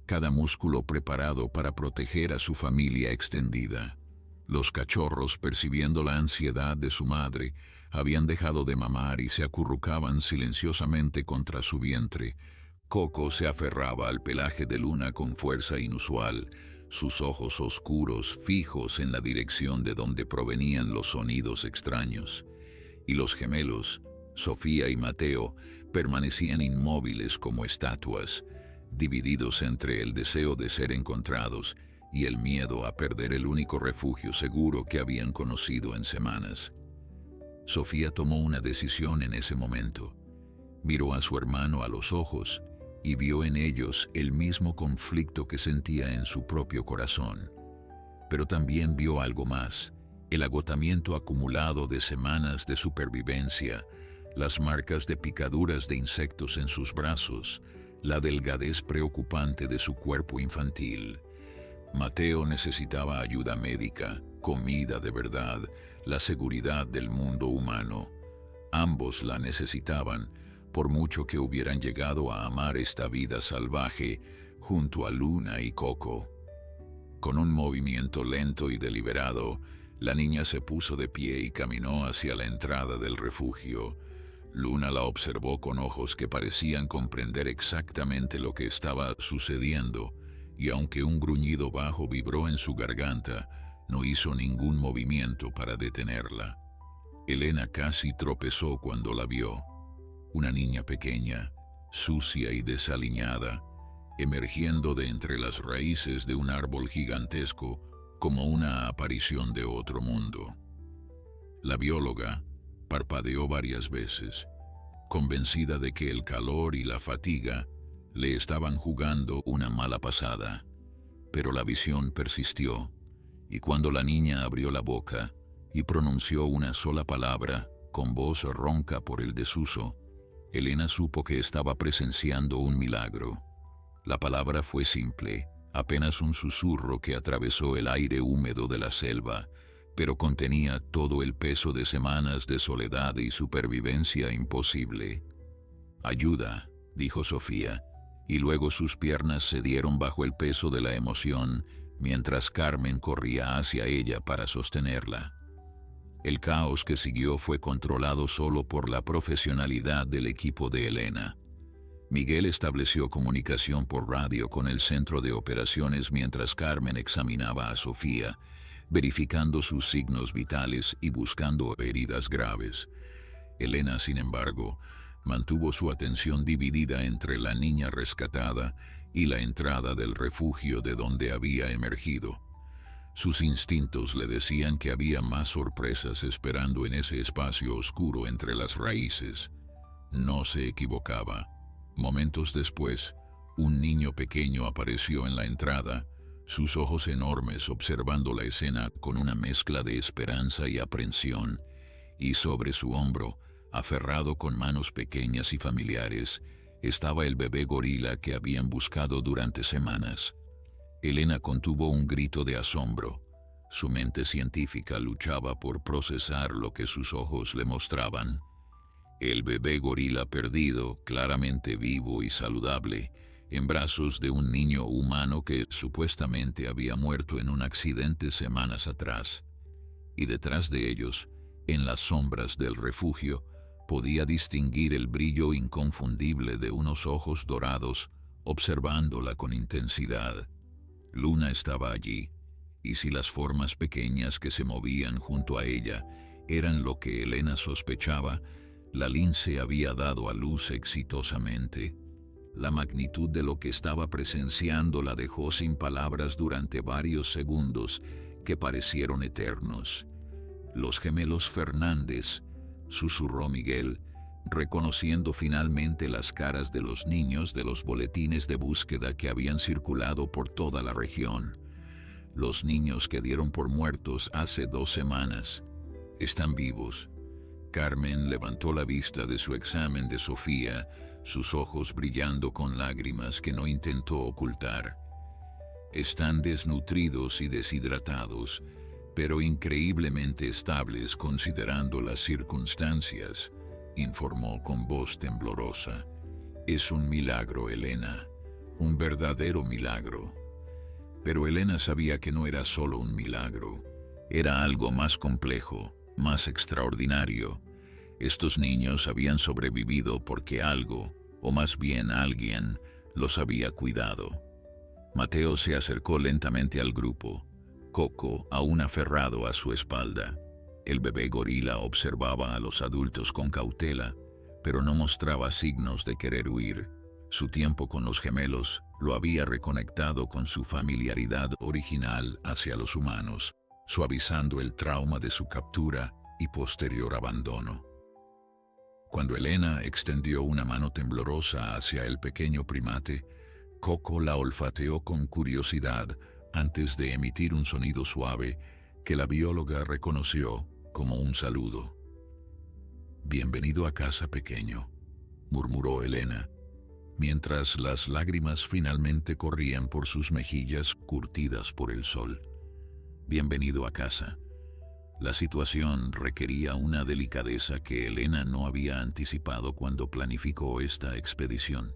cada músculo preparado para proteger a su familia extendida. Los cachorros, percibiendo la ansiedad de su madre, habían dejado de mamar y se acurrucaban silenciosamente contra su vientre. Coco se aferraba al pelaje de Luna con fuerza inusual, sus ojos oscuros fijos en la dirección de donde provenían los sonidos extraños. Y los gemelos, Sofía y Mateo, permanecían inmóviles como estatuas, divididos entre el deseo de ser encontrados y el miedo a perder el único refugio seguro que habían conocido en semanas. Sofía tomó una decisión en ese momento. Miró a su hermano a los ojos y vio en ellos el mismo conflicto que sentía en su propio corazón. Pero también vio algo más, el agotamiento acumulado de semanas de supervivencia, las marcas de picaduras de insectos en sus brazos, la delgadez preocupante de su cuerpo infantil. Mateo necesitaba ayuda médica, comida de verdad, la seguridad del mundo humano. Ambos la necesitaban, por mucho que hubieran llegado a amar esta vida salvaje junto a Luna y Coco. Con un movimiento lento y deliberado, la niña se puso de pie y caminó hacia la entrada del refugio. Luna la observó con ojos que parecían comprender exactamente lo que estaba sucediendo, y aunque un gruñido bajo vibró en su garganta, no hizo ningún movimiento para detenerla. Elena casi tropezó cuando la vio. Una niña pequeña, sucia y desaliñada, emergiendo de entre las raíces de un árbol gigantesco como una aparición de otro mundo. La bióloga parpadeó varias veces, convencida de que el calor y la fatiga le estaban jugando una mala pasada. Pero la visión persistió, y cuando la niña abrió la boca y pronunció una sola palabra, con voz ronca por el desuso, Elena supo que estaba presenciando un milagro. La palabra fue simple, apenas un susurro que atravesó el aire húmedo de la selva, pero contenía todo el peso de semanas de soledad y supervivencia imposible. «Ayuda», dijo Sofía, y luego sus piernas cedieron bajo el peso de la emoción, mientras Carmen corría hacia ella para sostenerla. El caos que siguió fue controlado solo por la profesionalidad del equipo de Elena. Miguel estableció comunicación por radio con el centro de operaciones mientras Carmen examinaba a Sofía, verificando sus signos vitales y buscando heridas graves. Elena, sin embargo, mantuvo su atención dividida entre la niña rescatada y la entrada del refugio de donde había emergido. Sus instintos le decían que había más sorpresas esperando en ese espacio oscuro entre las raíces. No se equivocaba. Momentos después, un niño pequeño apareció en la entrada, sus ojos enormes observando la escena con una mezcla de esperanza y aprensión, y sobre su hombro, aferrado con manos pequeñas y familiares, estaba el bebé gorila que habían buscado durante semanas. Elena contuvo un grito de asombro. Su mente científica luchaba por procesar lo que sus ojos le mostraban. El bebé gorila perdido, claramente vivo y saludable, en brazos de un niño humano que supuestamente había muerto en un accidente semanas atrás. Y detrás de ellos, en las sombras del refugio, podía distinguir el brillo inconfundible de unos ojos dorados, observándola con intensidad. Luna estaba allí, y si las formas pequeñas que se movían junto a ella eran lo que Elena sospechaba, la lince había dado a luz exitosamente. La magnitud de lo que estaba presenciando la dejó sin palabras durante varios segundos que parecieron eternos. «Los gemelos Fernández», susurró Miguel, reconociendo finalmente las caras de los niños de los boletines de búsqueda que habían circulado por toda la región. «Los niños que dieron por muertos hace 2 semanas. Están vivos». Carmen levantó la vista de su examen de Sofía, sus ojos brillando con lágrimas que no intentó ocultar. «Están desnutridos y deshidratados, pero increíblemente estables considerando las circunstancias», informó con voz temblorosa. «Es un milagro, Elena, un verdadero milagro». Pero Elena sabía que no era solo un milagro, era algo más complejo, más extraordinario. Estos niños habían sobrevivido porque algo, o más bien alguien, los había cuidado. Mateo se acercó lentamente al grupo, Coco aún aferrado a su espalda. El bebé gorila observaba a los adultos con cautela, pero no mostraba signos de querer huir. Su tiempo con los gemelos lo había reconectado con su familiaridad original hacia los humanos, suavizando el trauma de su captura y posterior abandono. Cuando Elena extendió una mano temblorosa hacia el pequeño primate, Coco la olfateó con curiosidad antes de emitir un sonido suave que la bióloga reconoció como un saludo. «Bienvenido a casa, pequeño», murmuró Elena, mientras las lágrimas finalmente corrían por sus mejillas curtidas por el sol. «Bienvenido a casa». La situación requería una delicadeza que Elena no había anticipado cuando planificó esta expedición.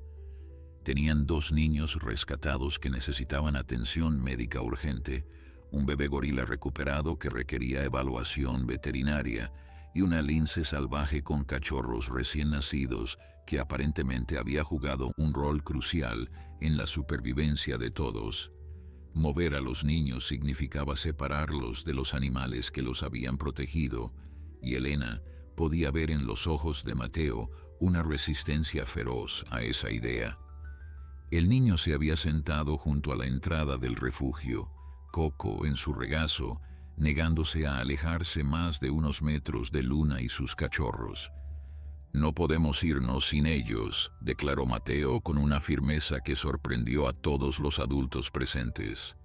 Tenían 2 niños rescatados que necesitaban atención médica urgente, un bebé gorila recuperado que requería evaluación veterinaria y una lince salvaje con cachorros recién nacidos que aparentemente había jugado un rol crucial en la supervivencia de todos. Mover a los niños significaba separarlos de los animales que los habían protegido, y Elena podía ver en los ojos de Mateo una resistencia feroz a esa idea. El niño se había sentado junto a la entrada del refugio, Coco en su regazo, negándose a alejarse más de unos metros de Luna y sus cachorros. «No podemos irnos sin ellos», declaró Mateo con una firmeza que sorprendió a todos los adultos presentes.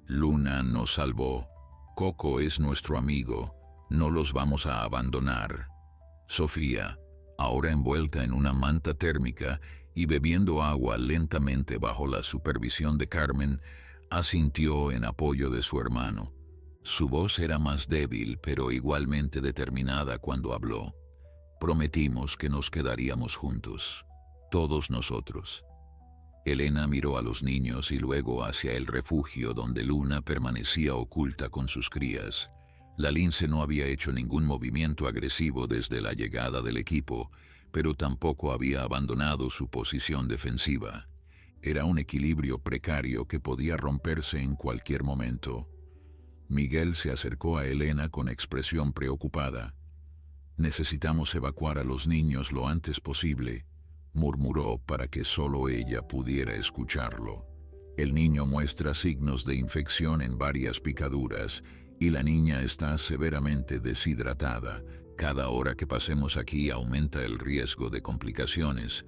«Luna nos salvó. Coco es nuestro amigo. No los vamos a abandonar». Sofía, ahora envuelta en una manta térmica y bebiendo agua lentamente bajo la supervisión de Carmen, asintió en apoyo de su hermano. Su voz era más débil, pero igualmente determinada cuando habló. «Prometimos que nos quedaríamos juntos, todos nosotros». Elena miró a los niños y luego hacia el refugio donde Luna permanecía oculta con sus crías. La lince no había hecho ningún movimiento agresivo desde la llegada del equipo, pero tampoco había abandonado su posición defensiva. Era un equilibrio precario que podía romperse en cualquier momento. Miguel se acercó a Elena con expresión preocupada. «Necesitamos evacuar a los niños lo antes posible», murmuró para que solo ella pudiera escucharlo. «El niño muestra signos de infección en varias picaduras y la niña está severamente deshidratada. Cada hora que pasemos aquí aumenta el riesgo de complicaciones».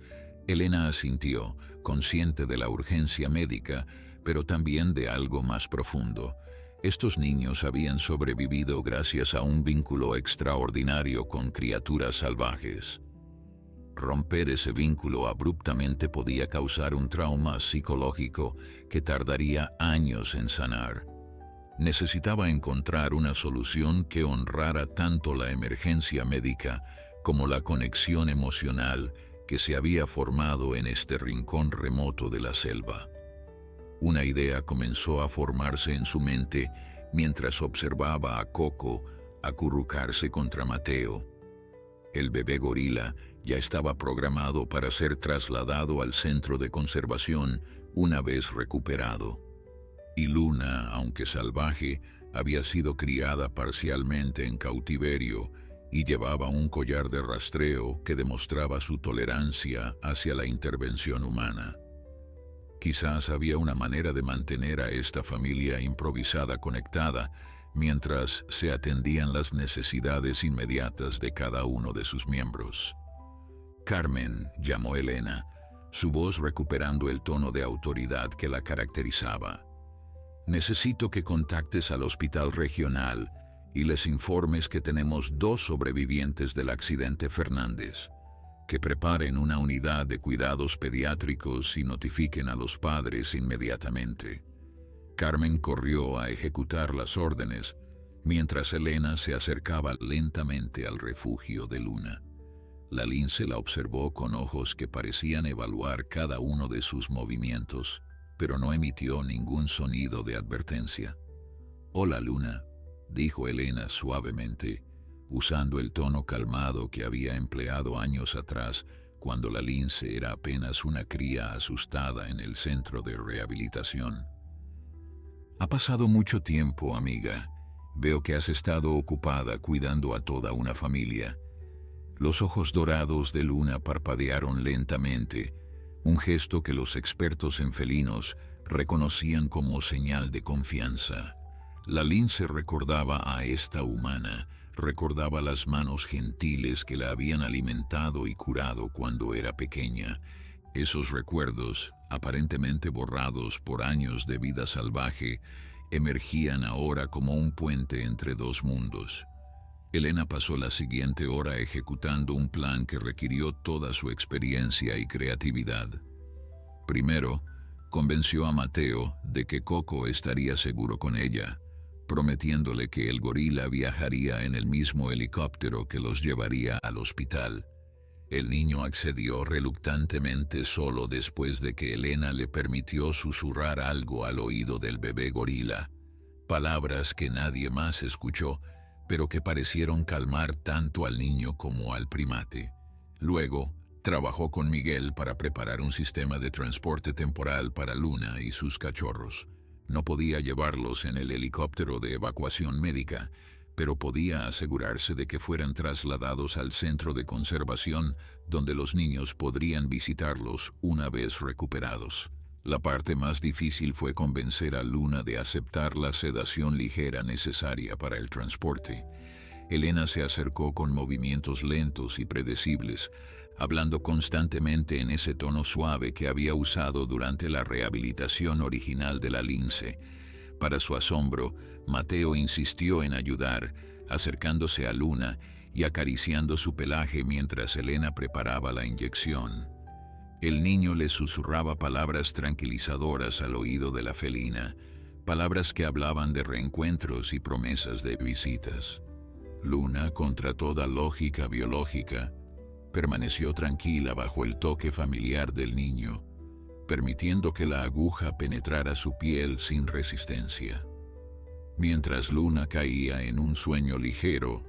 Elena asintió, consciente de la urgencia médica, pero también de algo más profundo. Estos niños habían sobrevivido gracias a un vínculo extraordinario con criaturas salvajes. Romper ese vínculo abruptamente podía causar un trauma psicológico que tardaría años en sanar. Necesitaba encontrar una solución que honrara tanto la emergencia médica como la conexión emocional que se había formado en este rincón remoto de la selva. Una idea comenzó a formarse en su mente mientras observaba a Coco acurrucarse contra Mateo. El bebé gorila ya estaba programado para ser trasladado al centro de conservación una vez recuperado. Y Luna, aunque salvaje, había sido criada parcialmente en cautiverio y llevaba un collar de rastreo que demostraba su tolerancia hacia la intervención humana. Quizás había una manera de mantener a esta familia improvisada conectada mientras se atendían las necesidades inmediatas de cada uno de sus miembros. «Carmen», llamó Elena, su voz recuperando el tono de autoridad que la caracterizaba. «Necesito que contactes al hospital regional y les informes que tenemos 2 sobrevivientes del accidente Fernández. Que preparen una unidad de cuidados pediátricos y notifiquen a los padres inmediatamente». Carmen corrió a ejecutar las órdenes, mientras Elena se acercaba lentamente al refugio de Luna. La lince la observó con ojos que parecían evaluar cada uno de sus movimientos, pero no emitió ningún sonido de advertencia. «Hola, Luna», dijo Elena suavemente, usando el tono calmado que había empleado años atrás cuando la lince era apenas una cría asustada en el centro de rehabilitación. «Ha pasado mucho tiempo, amiga. Veo que has estado ocupada cuidando a toda una familia». Los ojos dorados de Luna parpadearon lentamente, un gesto que los expertos en felinos reconocían como señal de confianza. La lince recordaba a esta humana, recordaba las manos gentiles que la habían alimentado y curado cuando era pequeña. Esos recuerdos, aparentemente borrados por años de vida salvaje, emergían ahora como un puente entre 2 mundos. Elena pasó la siguiente hora ejecutando un plan que requirió toda su experiencia y creatividad. Primero, convenció a Mateo de que Coco estaría seguro con ella, prometiéndole que el gorila viajaría en el mismo helicóptero que los llevaría al hospital. El niño accedió reluctantemente solo después de que Elena le permitió susurrar algo al oído del bebé gorila, palabras que nadie más escuchó, pero que parecieron calmar tanto al niño como al primate. Luego, trabajó con Miguel para preparar un sistema de transporte temporal para Luna y sus cachorros. No podía llevarlos en el helicóptero de evacuación médica, pero podía asegurarse de que fueran trasladados al centro de conservación donde los niños podrían visitarlos una vez recuperados. La parte más difícil fue convencer a Luna de aceptar la sedación ligera necesaria para el transporte. Elena se acercó con movimientos lentos y predecibles, hablando constantemente en ese tono suave que había usado durante la rehabilitación original de la lince. Para su asombro, Mateo insistió en ayudar, acercándose a Luna y acariciando su pelaje mientras Elena preparaba la inyección. El niño le susurraba palabras tranquilizadoras al oído de la felina, palabras que hablaban de reencuentros y promesas de visitas. Luna, contra toda lógica biológica, permaneció tranquila bajo el toque familiar del niño, permitiendo que la aguja penetrara su piel sin resistencia. Mientras Luna caía en un sueño ligero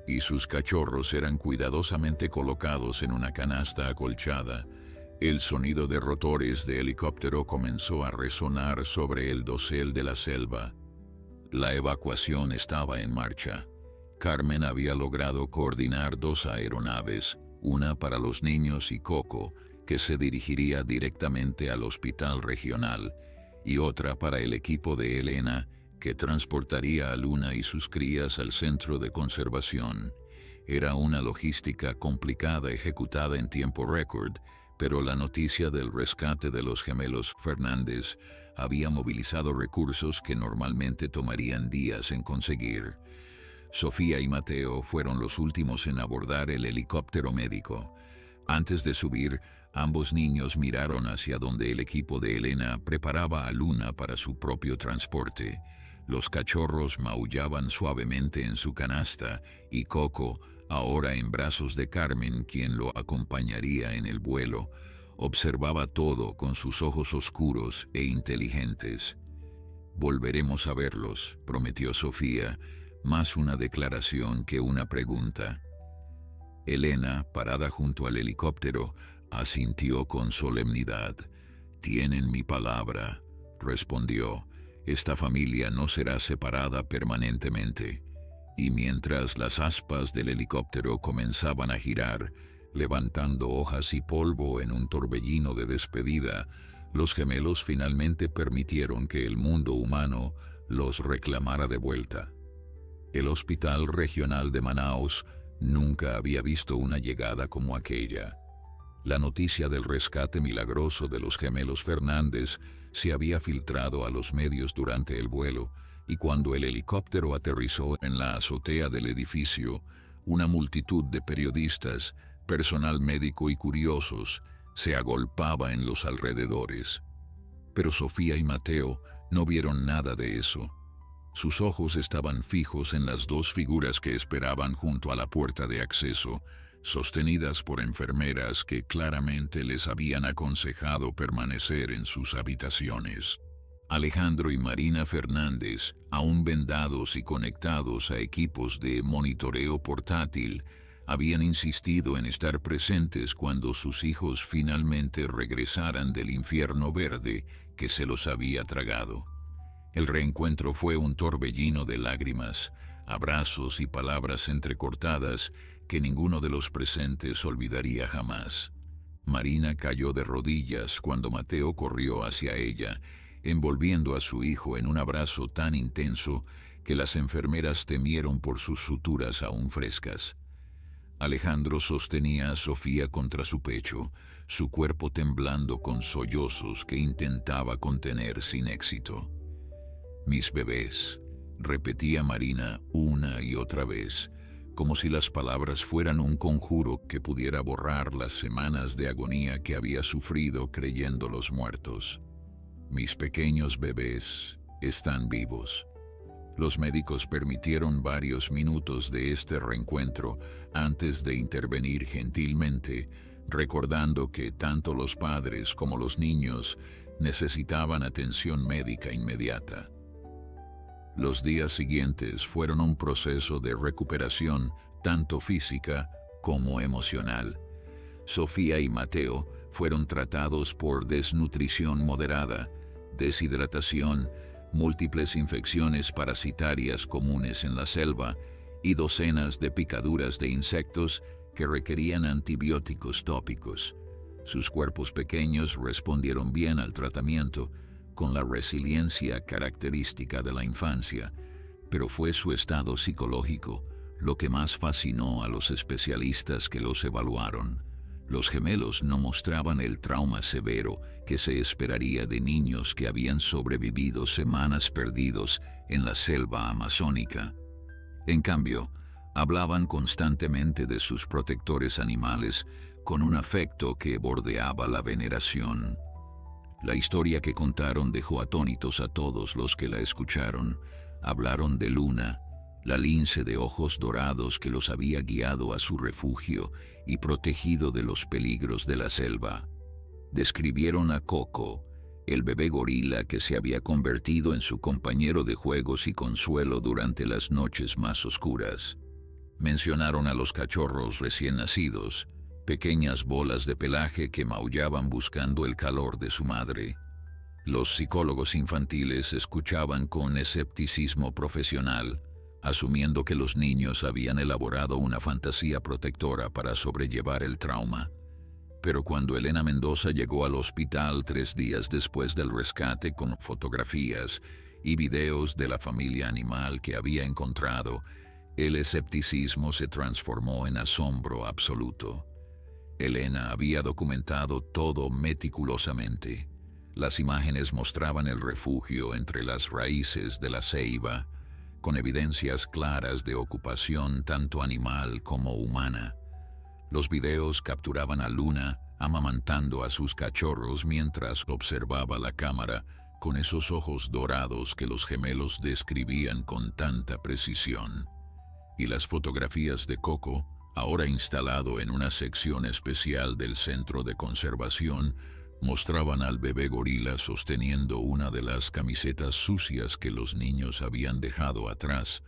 y sus cachorros eran cuidadosamente colocados en una canasta acolchada, el sonido de rotores de helicóptero comenzó a resonar sobre el dosel de la selva. La evacuación estaba en marcha. Carmen había logrado coordinar 2 aeronaves, una para los niños y Coco, que se dirigiría directamente al hospital regional, y otra para el equipo de Elena, que transportaría a Luna y sus crías al centro de conservación. Era una logística complicada ejecutada en tiempo récord, pero la noticia del rescate de los gemelos Fernández había movilizado recursos que normalmente tomarían días en conseguir. Sofía y Mateo fueron los últimos en abordar el helicóptero médico. Antes de subir, ambos niños miraron hacia donde el equipo de Elena preparaba a Luna para su propio transporte. Los cachorros maullaban suavemente en su canasta y Coco, ahora en brazos de Carmen, quien lo acompañaría en el vuelo, observaba todo con sus ojos oscuros e inteligentes. «Volveremos a verlos», prometió Sofía, más una declaración que una pregunta. Elena, parada junto al helicóptero, asintió con solemnidad. «Tienen mi palabra», respondió. «Esta familia no será separada permanentemente». Y mientras las aspas del helicóptero comenzaban a girar, levantando hojas y polvo en un torbellino de despedida, los gemelos finalmente permitieron que el mundo humano los reclamara de vuelta. El Hospital Regional de Manaos nunca había visto una llegada como aquella. La noticia del rescate milagroso de los gemelos Fernández se había filtrado a los medios durante el vuelo, y cuando el helicóptero aterrizó en la azotea del edificio, una multitud de periodistas, personal médico y curiosos se agolpaba en los alrededores. Pero Sofía y Mateo no vieron nada de eso. Sus ojos estaban fijos en las 2 figuras que esperaban junto a la puerta de acceso, sostenidas por enfermeras que claramente les habían aconsejado permanecer en sus habitaciones. Alejandro y Marina Fernández, aún vendados y conectados a equipos de monitoreo portátil, habían insistido en estar presentes cuando sus hijos finalmente regresaran del infierno verde que se los había tragado. El reencuentro fue un torbellino de lágrimas, abrazos y palabras entrecortadas que ninguno de los presentes olvidaría jamás. Marina cayó de rodillas cuando Mateo corrió hacia ella, envolviendo a su hijo en un abrazo tan intenso que las enfermeras temieron por sus suturas aún frescas. Alejandro sostenía a Sofía contra su pecho, su cuerpo temblando con sollozos que intentaba contener sin éxito. «Mis bebés», repetía Marina una y otra vez, como si las palabras fueran un conjuro que pudiera borrar las semanas de agonía que había sufrido creyéndolos muertos. «Mis pequeños bebés están vivos». Los médicos permitieron varios minutos de este reencuentro antes de intervenir gentilmente, recordando que tanto los padres como los niños necesitaban atención médica inmediata. Los días siguientes fueron un proceso de recuperación tanto física como emocional. Sofía y Mateo fueron tratados por desnutrición moderada, deshidratación, múltiples infecciones parasitarias comunes en la selva y docenas de picaduras de insectos que requerían antibióticos tópicos. Sus cuerpos pequeños respondieron bien al tratamiento, con la resiliencia característica de la infancia, pero fue su estado psicológico lo que más fascinó a los especialistas que los evaluaron. Los gemelos no mostraban el trauma severo que se esperaría de niños que habían sobrevivido semanas perdidos en la selva amazónica. En cambio, hablaban constantemente de sus protectores animales con un afecto que bordeaba la veneración. La historia que contaron dejó atónitos a todos los que la escucharon. Hablaron de Luna, la lince de ojos dorados que los había guiado a su refugio y protegido de los peligros de la selva. Describieron a Coco, el bebé gorila que se había convertido en su compañero de juegos y consuelo durante las noches más oscuras. Mencionaron a los cachorros recién nacidos, pequeñas bolas de pelaje que maullaban buscando el calor de su madre. Los psicólogos infantiles escuchaban con escepticismo profesional, asumiendo que los niños habían elaborado una fantasía protectora para sobrellevar el trauma. Pero cuando Elena Mendoza llegó al hospital 3 días después del rescate con fotografías y videos de la familia animal que había encontrado, el escepticismo se transformó en asombro absoluto. Elena había documentado todo meticulosamente. Las imágenes mostraban el refugio entre las raíces de la ceiba, con evidencias claras de ocupación tanto animal como humana. Los videos capturaban a Luna amamantando a sus cachorros mientras observaba la cámara con esos ojos dorados que los gemelos describían con tanta precisión. Y las fotografías de Coco, ahora instalado en una sección especial del centro de conservación, mostraban al bebé gorila sosteniendo una de las camisetas sucias que los niños habían dejado atrás,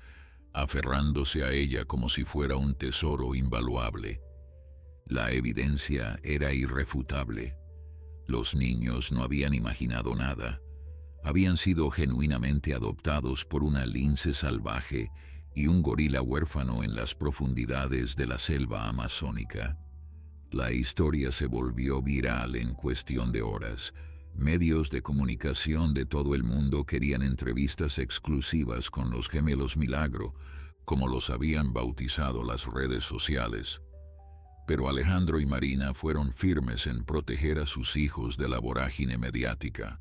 aferrándose a ella como si fuera un tesoro invaluable. La evidencia era irrefutable. Los niños no habían imaginado nada. Habían sido genuinamente adoptados por una lince salvaje y un gorila huérfano en las profundidades de la selva amazónica. La historia se volvió viral en cuestión de horas. Medios de comunicación de todo el mundo querían entrevistas exclusivas con los gemelos Milagro, como los habían bautizado las redes sociales. Pero Alejandro y Marina fueron firmes en proteger a sus hijos de la vorágine mediática.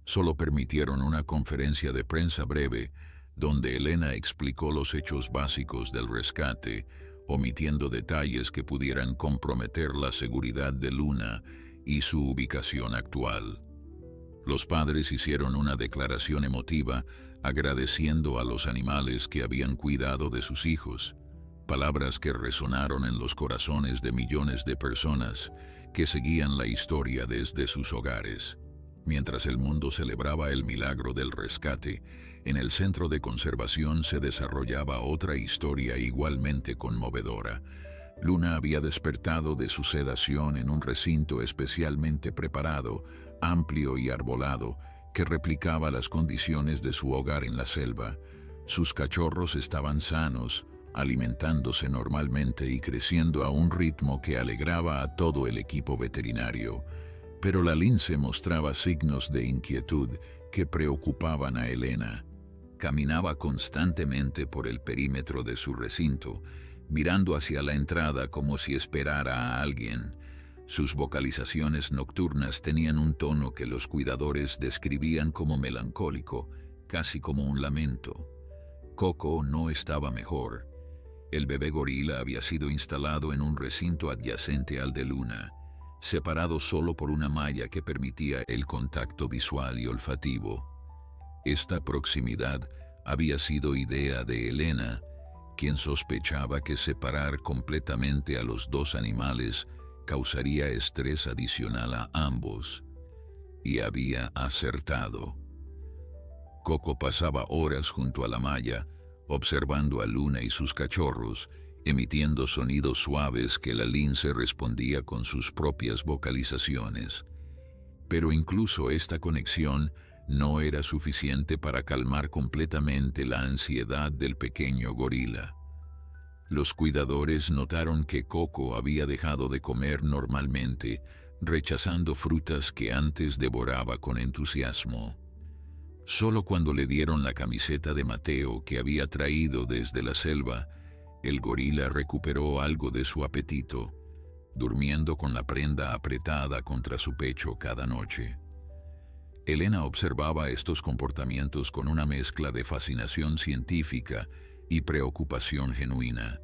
Solo permitieron una conferencia de prensa breve, donde Elena explicó los hechos básicos del rescate, omitiendo detalles que pudieran comprometer la seguridad de Luna y su ubicación actual. Los padres hicieron una declaración emotiva agradeciendo a los animales que habían cuidado de sus hijos, palabras que resonaron en los corazones de millones de personas que seguían la historia desde sus hogares. Mientras el mundo celebraba el milagro del rescate, en el centro de conservación se desarrollaba otra historia igualmente conmovedora. Luna había despertado de su sedación en un recinto especialmente preparado, amplio y arbolado, que replicaba las condiciones de su hogar en la selva. Sus cachorros estaban sanos, alimentándose normalmente y creciendo a un ritmo que alegraba a todo el equipo veterinario. Pero la lince mostraba signos de inquietud que preocupaban a Elena. Caminaba constantemente por el perímetro de su recinto, mirando hacia la entrada como si esperara a alguien. Sus vocalizaciones nocturnas tenían un tono que los cuidadores describían como melancólico, casi como un lamento. Coco no estaba mejor. El bebé gorila había sido instalado en un recinto adyacente al de Luna, separado solo por una malla que permitía el contacto visual y olfativo. Esta proximidad había sido idea de Elena, quien sospechaba que separar completamente a los dos animales causaría estrés adicional a ambos. Y había acertado. Coco pasaba horas junto a la malla, observando a Luna y sus cachorros, emitiendo sonidos suaves que la lince respondía con sus propias vocalizaciones. Pero incluso esta conexión no era suficiente para calmar completamente la ansiedad del pequeño gorila. Los cuidadores notaron que Coco había dejado de comer normalmente, rechazando frutas que antes devoraba con entusiasmo. Solo cuando le dieron la camiseta de Mateo que había traído desde la selva, el gorila recuperó algo de su apetito, durmiendo con la prenda apretada contra su pecho cada noche. Elena observaba estos comportamientos con una mezcla de fascinación científica y preocupación genuina.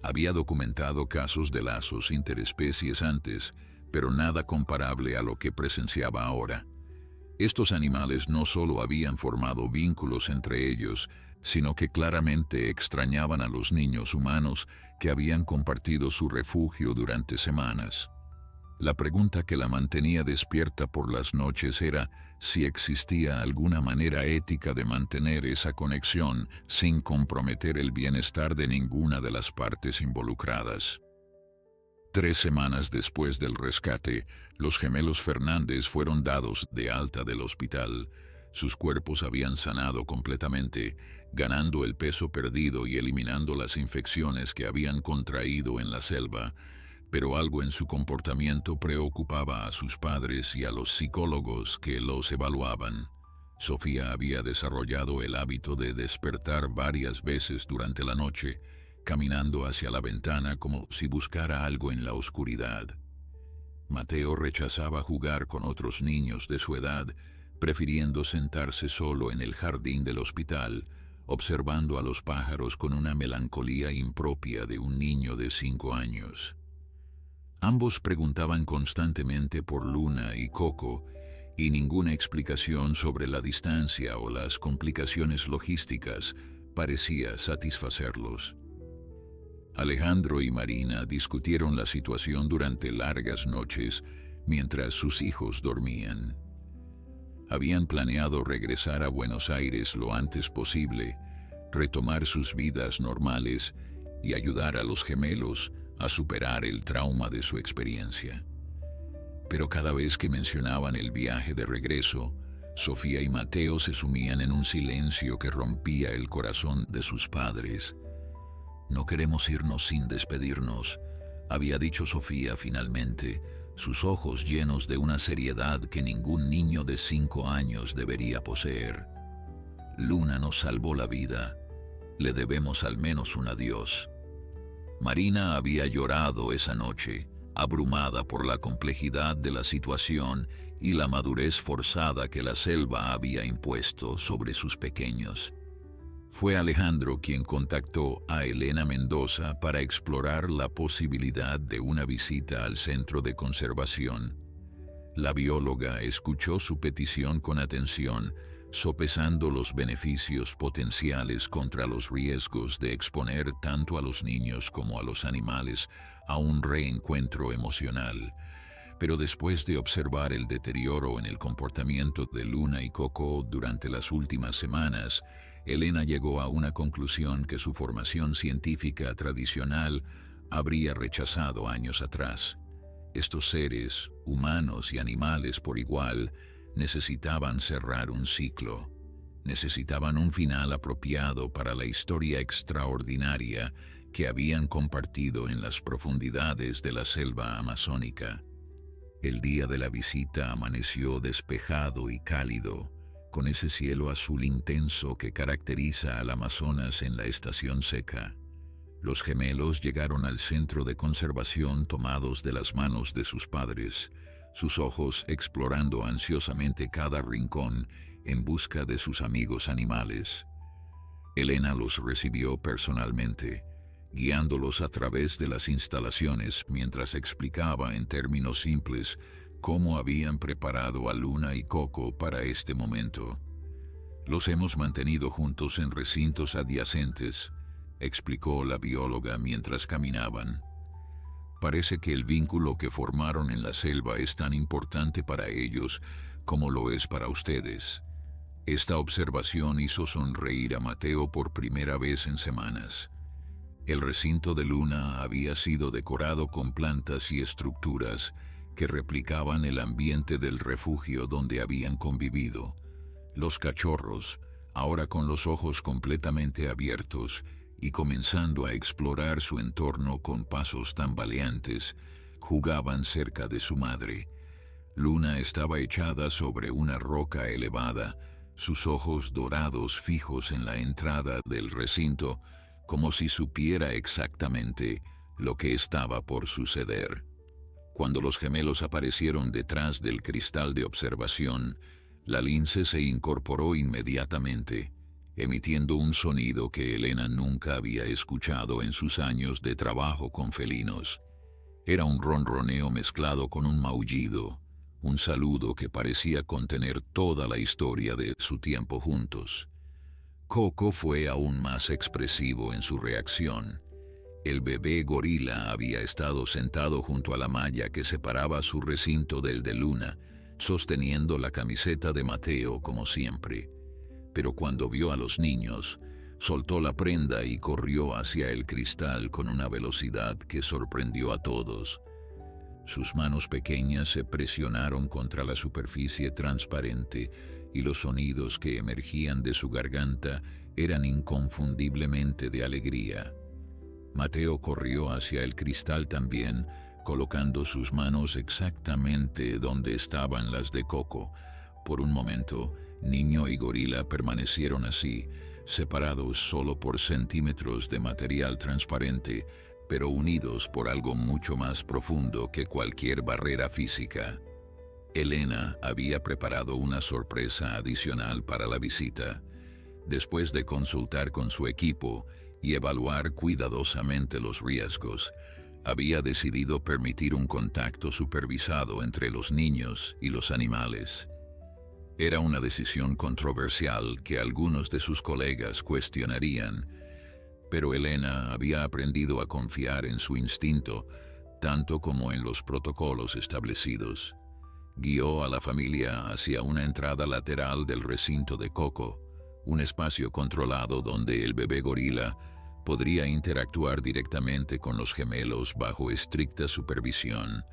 Había documentado casos de lazos interespecies antes, pero nada comparable a lo que presenciaba ahora. Estos animales no solo habían formado vínculos entre ellos, sino que claramente extrañaban a los niños humanos que habían compartido su refugio durante semanas. La pregunta que la mantenía despierta por las noches era si existía alguna manera ética de mantener esa conexión sin comprometer el bienestar de ninguna de las partes involucradas. 3 semanas después del rescate, los gemelos Fernández fueron dados de alta del hospital. Sus cuerpos habían sanado completamente, ganando el peso perdido y eliminando las infecciones que habían contraído en la selva, pero algo en su comportamiento preocupaba a sus padres y a los psicólogos que los evaluaban. Sofía había desarrollado el hábito de despertar varias veces durante la noche, caminando hacia la ventana como si buscara algo en la oscuridad. Mateo rechazaba jugar con otros niños de su edad, prefiriendo sentarse solo en el jardín del hospital, observando a los pájaros con una melancolía impropia de un niño de 5 años. Ambos preguntaban constantemente por Luna y Coco, y ninguna explicación sobre la distancia o las complicaciones logísticas parecía satisfacerlos. Alejandro y Marina discutieron la situación durante largas noches mientras sus hijos dormían. Habían planeado regresar a Buenos Aires lo antes posible, retomar sus vidas normales y ayudar a los gemelos a superar el trauma de su experiencia. Pero cada vez que mencionaban el viaje de regreso, Sofía y Mateo se sumían en un silencio que rompía el corazón de sus padres. «No queremos irnos sin despedirnos», había dicho Sofía finalmente, sus ojos llenos de una seriedad que ningún niño de 5 años debería poseer. «Luna nos salvó la vida. Le debemos al menos un adiós». Marina había llorado esa noche, abrumada por la complejidad de la situación y la madurez forzada que la selva había impuesto sobre sus pequeños. Fue Alejandro quien contactó a Elena Mendoza para explorar la posibilidad de una visita al centro de conservación. La bióloga escuchó su petición con atención, sopesando los beneficios potenciales contra los riesgos de exponer tanto a los niños como a los animales a un reencuentro emocional. Pero después de observar el deterioro en el comportamiento de Luna y Coco durante las últimas semanas, Elena llegó a una conclusión que su formación científica tradicional habría rechazado años atrás. Estos seres, humanos y animales por igual, necesitaban cerrar un ciclo. Necesitaban un final apropiado para la historia extraordinaria que habían compartido en las profundidades de la selva amazónica. El día de la visita amaneció despejado y cálido, con ese cielo azul intenso que caracteriza al Amazonas en la estación seca. Los gemelos llegaron al centro de conservación tomados de las manos de sus padres, sus ojos explorando ansiosamente cada rincón en busca de sus amigos animales. Elena los recibió personalmente, guiándolos a través de las instalaciones mientras explicaba en términos simples cómo habían preparado a Luna y Coco para este momento. Los hemos mantenido juntos en recintos adyacentes, explicó la bióloga mientras caminaban. Parece que el vínculo que formaron en la selva es tan importante para ellos como lo es para ustedes. Esta observación hizo sonreír a Mateo por primera vez en semanas. El recinto de Luna había sido decorado con plantas y estructuras que replicaban el ambiente del refugio donde habían convivido. Los cachorros, ahora con los ojos completamente abiertos y comenzando a explorar su entorno con pasos tambaleantes, jugaban cerca de su madre. Luna estaba echada sobre una roca elevada, sus ojos dorados fijos en la entrada del recinto, como si supiera exactamente lo que estaba por suceder. Cuando los gemelos aparecieron detrás del cristal de observación, la lince se incorporó inmediatamente, emitiendo un sonido que Elena nunca había escuchado en sus años de trabajo con felinos. Era un ronroneo mezclado con un maullido, un saludo que parecía contener toda la historia de su tiempo juntos. Coco fue aún más expresivo en su reacción. El bebé gorila había estado sentado junto a la malla que separaba su recinto del de Luna, sosteniendo la camiseta de Mateo como siempre. Pero cuando vio a los niños, soltó la prenda y corrió hacia el cristal con una velocidad que sorprendió a todos. Sus manos pequeñas se presionaron contra la superficie transparente y los sonidos que emergían de su garganta eran inconfundiblemente de alegría. Mateo corrió hacia el cristal también, colocando sus manos exactamente donde estaban las de Coco. Por un momento, niño y gorila permanecieron así, separados solo por centímetros de material transparente, pero unidos por algo mucho más profundo que cualquier barrera física. Elena había preparado una sorpresa adicional para la visita. Después de consultar con su equipo y evaluar cuidadosamente los riesgos, había decidido permitir un contacto supervisado entre los niños y los animales. Era una decisión controversial que algunos de sus colegas cuestionarían, pero Elena había aprendido a confiar en su instinto, tanto como en los protocolos establecidos. Guió a la familia hacia una entrada lateral del recinto de Coco, un espacio controlado donde el bebé gorila podría interactuar directamente con los gemelos bajo estricta supervisión.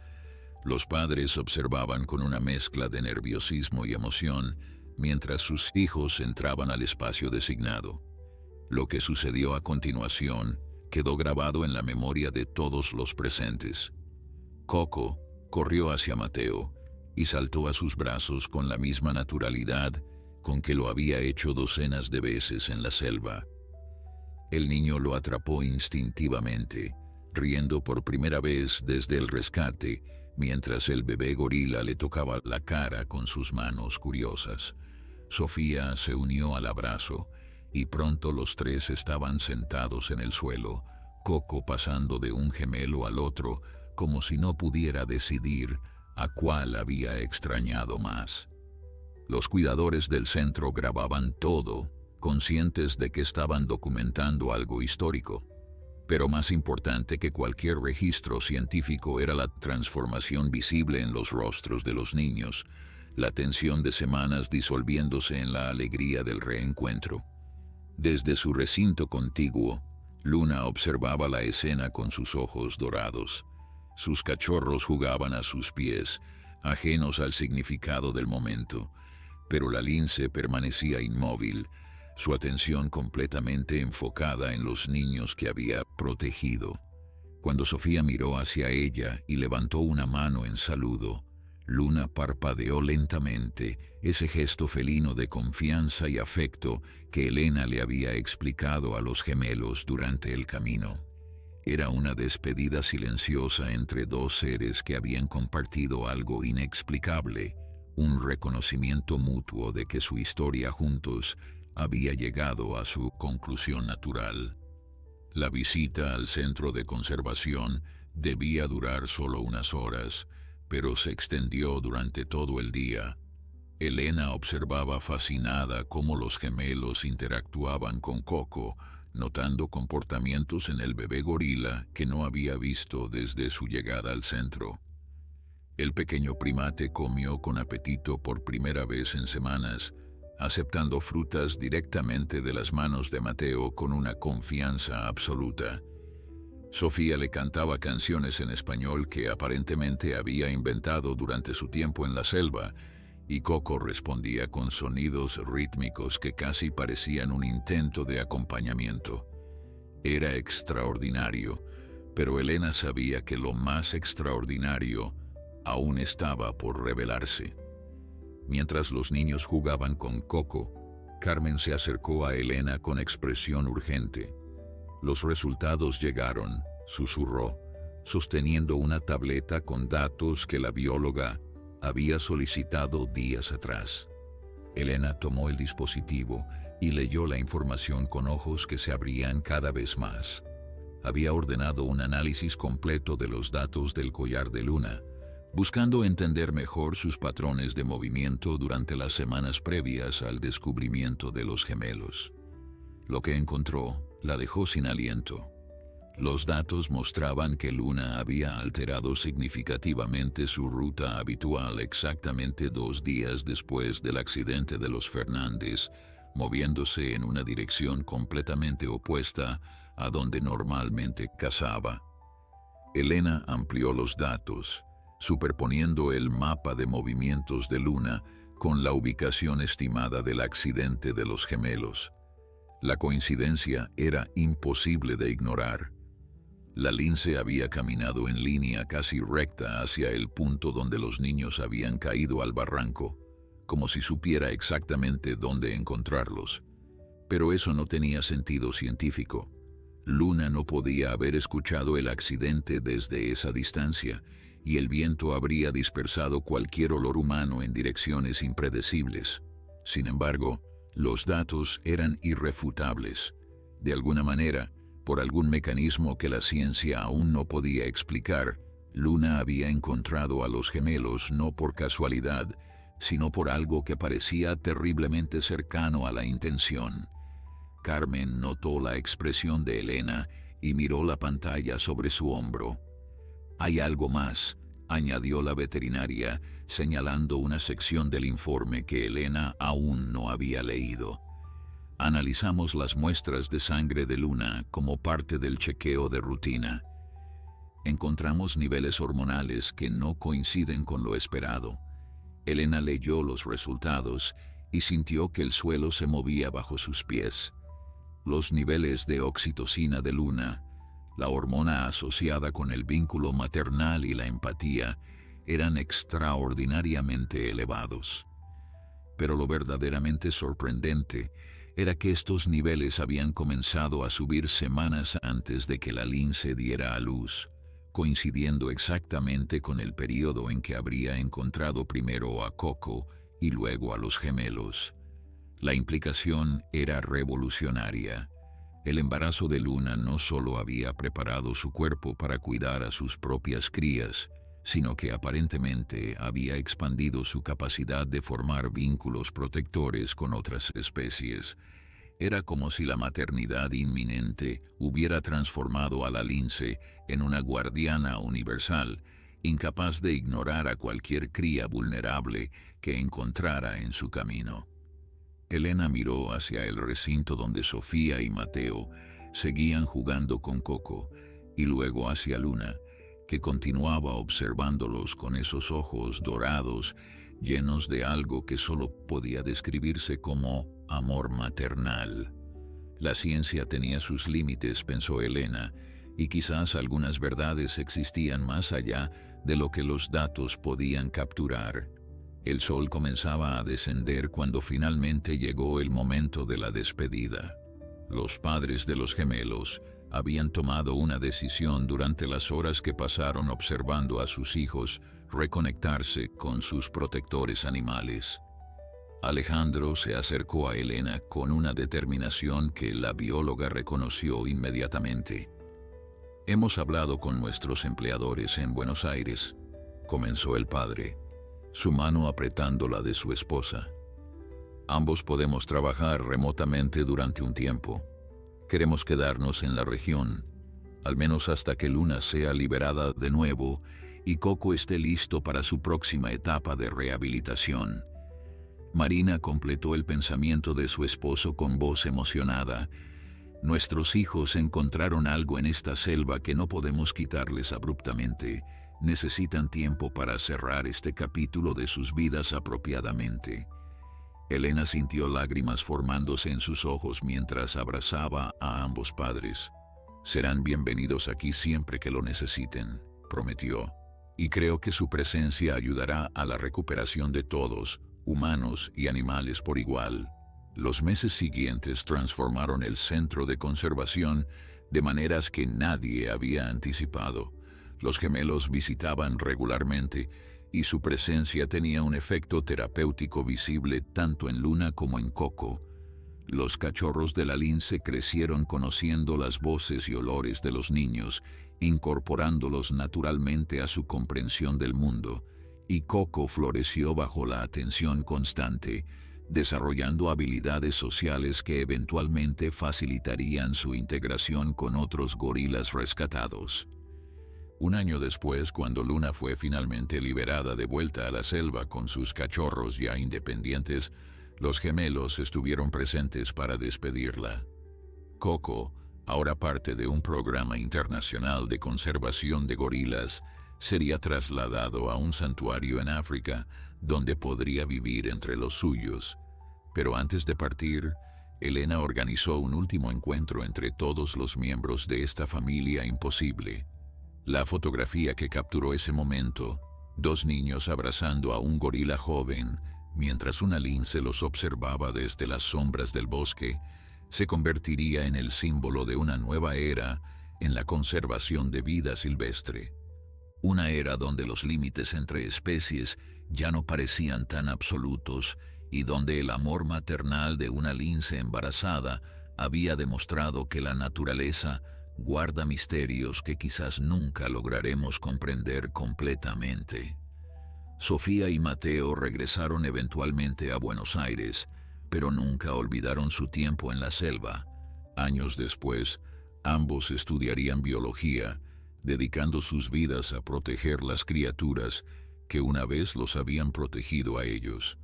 Los padres observaban con una mezcla de nerviosismo y emoción mientras sus hijos entraban al espacio designado. Lo que sucedió a continuación quedó grabado en la memoria de todos los presentes. Coco corrió hacia Mateo y saltó a sus brazos con la misma naturalidad con que lo había hecho docenas de veces en la selva. El niño lo atrapó instintivamente, riendo por primera vez desde el rescate, mientras el bebé gorila le tocaba la cara con sus manos curiosas. Sofía se unió al abrazo, y pronto los tres estaban sentados en el suelo, Coco pasando de un gemelo al otro, como si no pudiera decidir a cuál había extrañado más. Los cuidadores del centro grababan todo, conscientes de que estaban documentando algo histórico. Pero más importante que cualquier registro científico era la transformación visible en los rostros de los niños, la tensión de semanas disolviéndose en la alegría del reencuentro. Desde su recinto contiguo, Luna observaba la escena con sus ojos dorados. Sus cachorros jugaban a sus pies, ajenos al significado del momento, pero la lince permanecía inmóvil, su atención completamente enfocada en los niños que había protegido. Cuando Sofía miró hacia ella y levantó una mano en saludo, Luna parpadeó lentamente, ese gesto felino de confianza y afecto que Elena le había explicado a los gemelos durante el camino. Era una despedida silenciosa entre dos seres que habían compartido algo inexplicable, un reconocimiento mutuo de que su historia juntos había llegado a su conclusión natural. La visita al centro de conservación debía durar solo unas horas, pero se extendió durante todo el día. Elena observaba fascinada cómo los gemelos interactuaban con Coco, notando comportamientos en el bebé gorila que no había visto desde su llegada al centro. El pequeño primate comió con apetito por primera vez en semanas, aceptando frutas directamente de las manos de Mateo con una confianza absoluta. Sofía le cantaba canciones en español que aparentemente había inventado durante su tiempo en la selva, y Coco respondía con sonidos rítmicos que casi parecían un intento de acompañamiento. Era extraordinario, pero Elena sabía que lo más extraordinario aún estaba por revelarse. Mientras los niños jugaban con Coco, Carmen se acercó a Elena con expresión urgente. Los resultados llegaron, susurró, sosteniendo una tableta con datos que la bióloga había solicitado días atrás. Elena tomó el dispositivo y leyó la información con ojos que se abrían cada vez más. Había ordenado un análisis completo de los datos del collar de Luna, buscando entender mejor sus patrones de movimiento durante las semanas previas al descubrimiento de los gemelos. Lo que encontró la dejó sin aliento. Los datos mostraban que Luna había alterado significativamente su ruta habitual exactamente 2 días después del accidente de los Fernández, moviéndose en una dirección completamente opuesta a donde normalmente cazaba. Elena amplió los datos, superponiendo el mapa de movimientos de Luna con la ubicación estimada del accidente de los gemelos. La coincidencia era imposible de ignorar. La lince había caminado en línea casi recta hacia el punto donde los niños habían caído al barranco, como si supiera exactamente dónde encontrarlos. Pero eso no tenía sentido científico. Luna no podía haber escuchado el accidente desde esa distancia, y el viento habría dispersado cualquier olor humano en direcciones impredecibles. Sin embargo, los datos eran irrefutables. De alguna manera, por algún mecanismo que la ciencia aún no podía explicar, Luna había encontrado a los gemelos no por casualidad, sino por algo que parecía terriblemente cercano a la intención. Carmen notó la expresión de Elena y miró la pantalla sobre su hombro. «Hay algo más», añadió la veterinaria, señalando una sección del informe que Elena aún no había leído. Analizamos las muestras de sangre de Luna como parte del chequeo de rutina. Encontramos niveles hormonales que no coinciden con lo esperado. Elena leyó los resultados y sintió que el suelo se movía bajo sus pies. Los niveles de oxitocina de Luna, la hormona asociada con el vínculo maternal y la empatía, eran extraordinariamente elevados. Pero lo verdaderamente sorprendente era que estos niveles habían comenzado a subir semanas antes de que la lince diera a luz, coincidiendo exactamente con el periodo en que habría encontrado primero a Coco y luego a los gemelos. La implicación era revolucionaria. El embarazo de Luna no solo había preparado su cuerpo para cuidar a sus propias crías, sino que aparentemente había expandido su capacidad de formar vínculos protectores con otras especies. Era como si la maternidad inminente hubiera transformado a la lince en una guardiana universal, incapaz de ignorar a cualquier cría vulnerable que encontrara en su camino. Elena miró hacia el recinto donde Sofía y Mateo seguían jugando con Coco, y luego hacia Luna, que continuaba observándolos con esos ojos dorados, llenos de algo que solo podía describirse como amor maternal. La ciencia tenía sus límites, pensó Elena, y quizás algunas verdades existían más allá de lo que los datos podían capturar. El sol comenzaba a descender cuando finalmente llegó el momento de la despedida. Los padres de los gemelos habían tomado una decisión durante las horas que pasaron observando a sus hijos reconectarse con sus protectores animales. Alejandro se acercó a Elena con una determinación que la bióloga reconoció inmediatamente. «Hemos hablado con nuestros empleadores en Buenos Aires», comenzó el padre. su mano apretando la de su esposa. Ambos podemos trabajar remotamente durante un tiempo. Queremos quedarnos en la región, al menos hasta que Luna sea liberada de nuevo y Coco esté listo para su próxima etapa de rehabilitación. Marina completó el pensamiento de su esposo con voz emocionada. Nuestros hijos encontraron algo en esta selva que no podemos quitarles abruptamente. Necesitan tiempo para cerrar este capítulo de sus vidas apropiadamente. Elena sintió lágrimas formándose en sus ojos mientras abrazaba a ambos padres. Serán bienvenidos aquí siempre que lo necesiten, prometió. Y creo que su presencia ayudará a la recuperación de todos, humanos y animales por igual. Los meses siguientes transformaron el centro de conservación de maneras que nadie había anticipado. Los gemelos visitaban regularmente y su presencia tenía un efecto terapéutico visible tanto en Luna como en Coco. Los cachorros de la lince crecieron conociendo las voces y olores de los niños, incorporándolos naturalmente a su comprensión del mundo, y Coco floreció bajo la atención constante, desarrollando habilidades sociales que eventualmente facilitarían su integración con otros gorilas rescatados. Un año después, cuando Luna fue finalmente liberada de vuelta a la selva con sus cachorros ya independientes, los gemelos estuvieron presentes para despedirla. Coco, ahora parte de un programa internacional de conservación de gorilas, sería trasladado a un santuario en África, donde podría vivir entre los suyos. Pero antes de partir, Elena organizó un último encuentro entre todos los miembros de esta familia imposible. La fotografía que capturó ese momento, dos niños abrazando a un gorila joven, mientras una lince los observaba desde las sombras del bosque, se convertiría en el símbolo de una nueva era en la conservación de vida silvestre. Una era donde los límites entre especies ya no parecían tan absolutos y donde el amor maternal de una lince embarazada había demostrado que la naturaleza guarda misterios que quizás nunca lograremos comprender completamente. Sofía y Mateo regresaron eventualmente a Buenos Aires, pero nunca olvidaron su tiempo en la selva. Años después, ambos estudiarían biología, dedicando sus vidas a proteger las criaturas que una vez los habían protegido a ellos.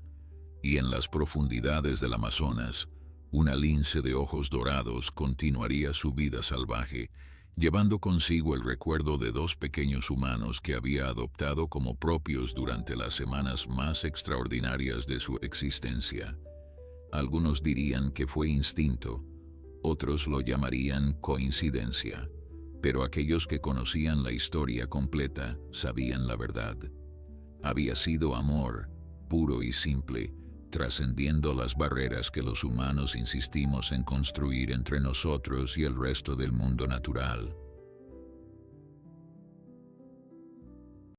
Y en las profundidades del Amazonas, una lince de ojos dorados continuaría su vida salvaje, llevando consigo el recuerdo de dos pequeños humanos que había adoptado como propios durante las semanas más extraordinarias de su existencia. Algunos dirían que fue instinto, otros lo llamarían coincidencia, pero aquellos que conocían la historia completa sabían la verdad. Había sido amor, puro y simple, trascendiendo las barreras que los humanos insistimos en construir entre nosotros y el resto del mundo natural.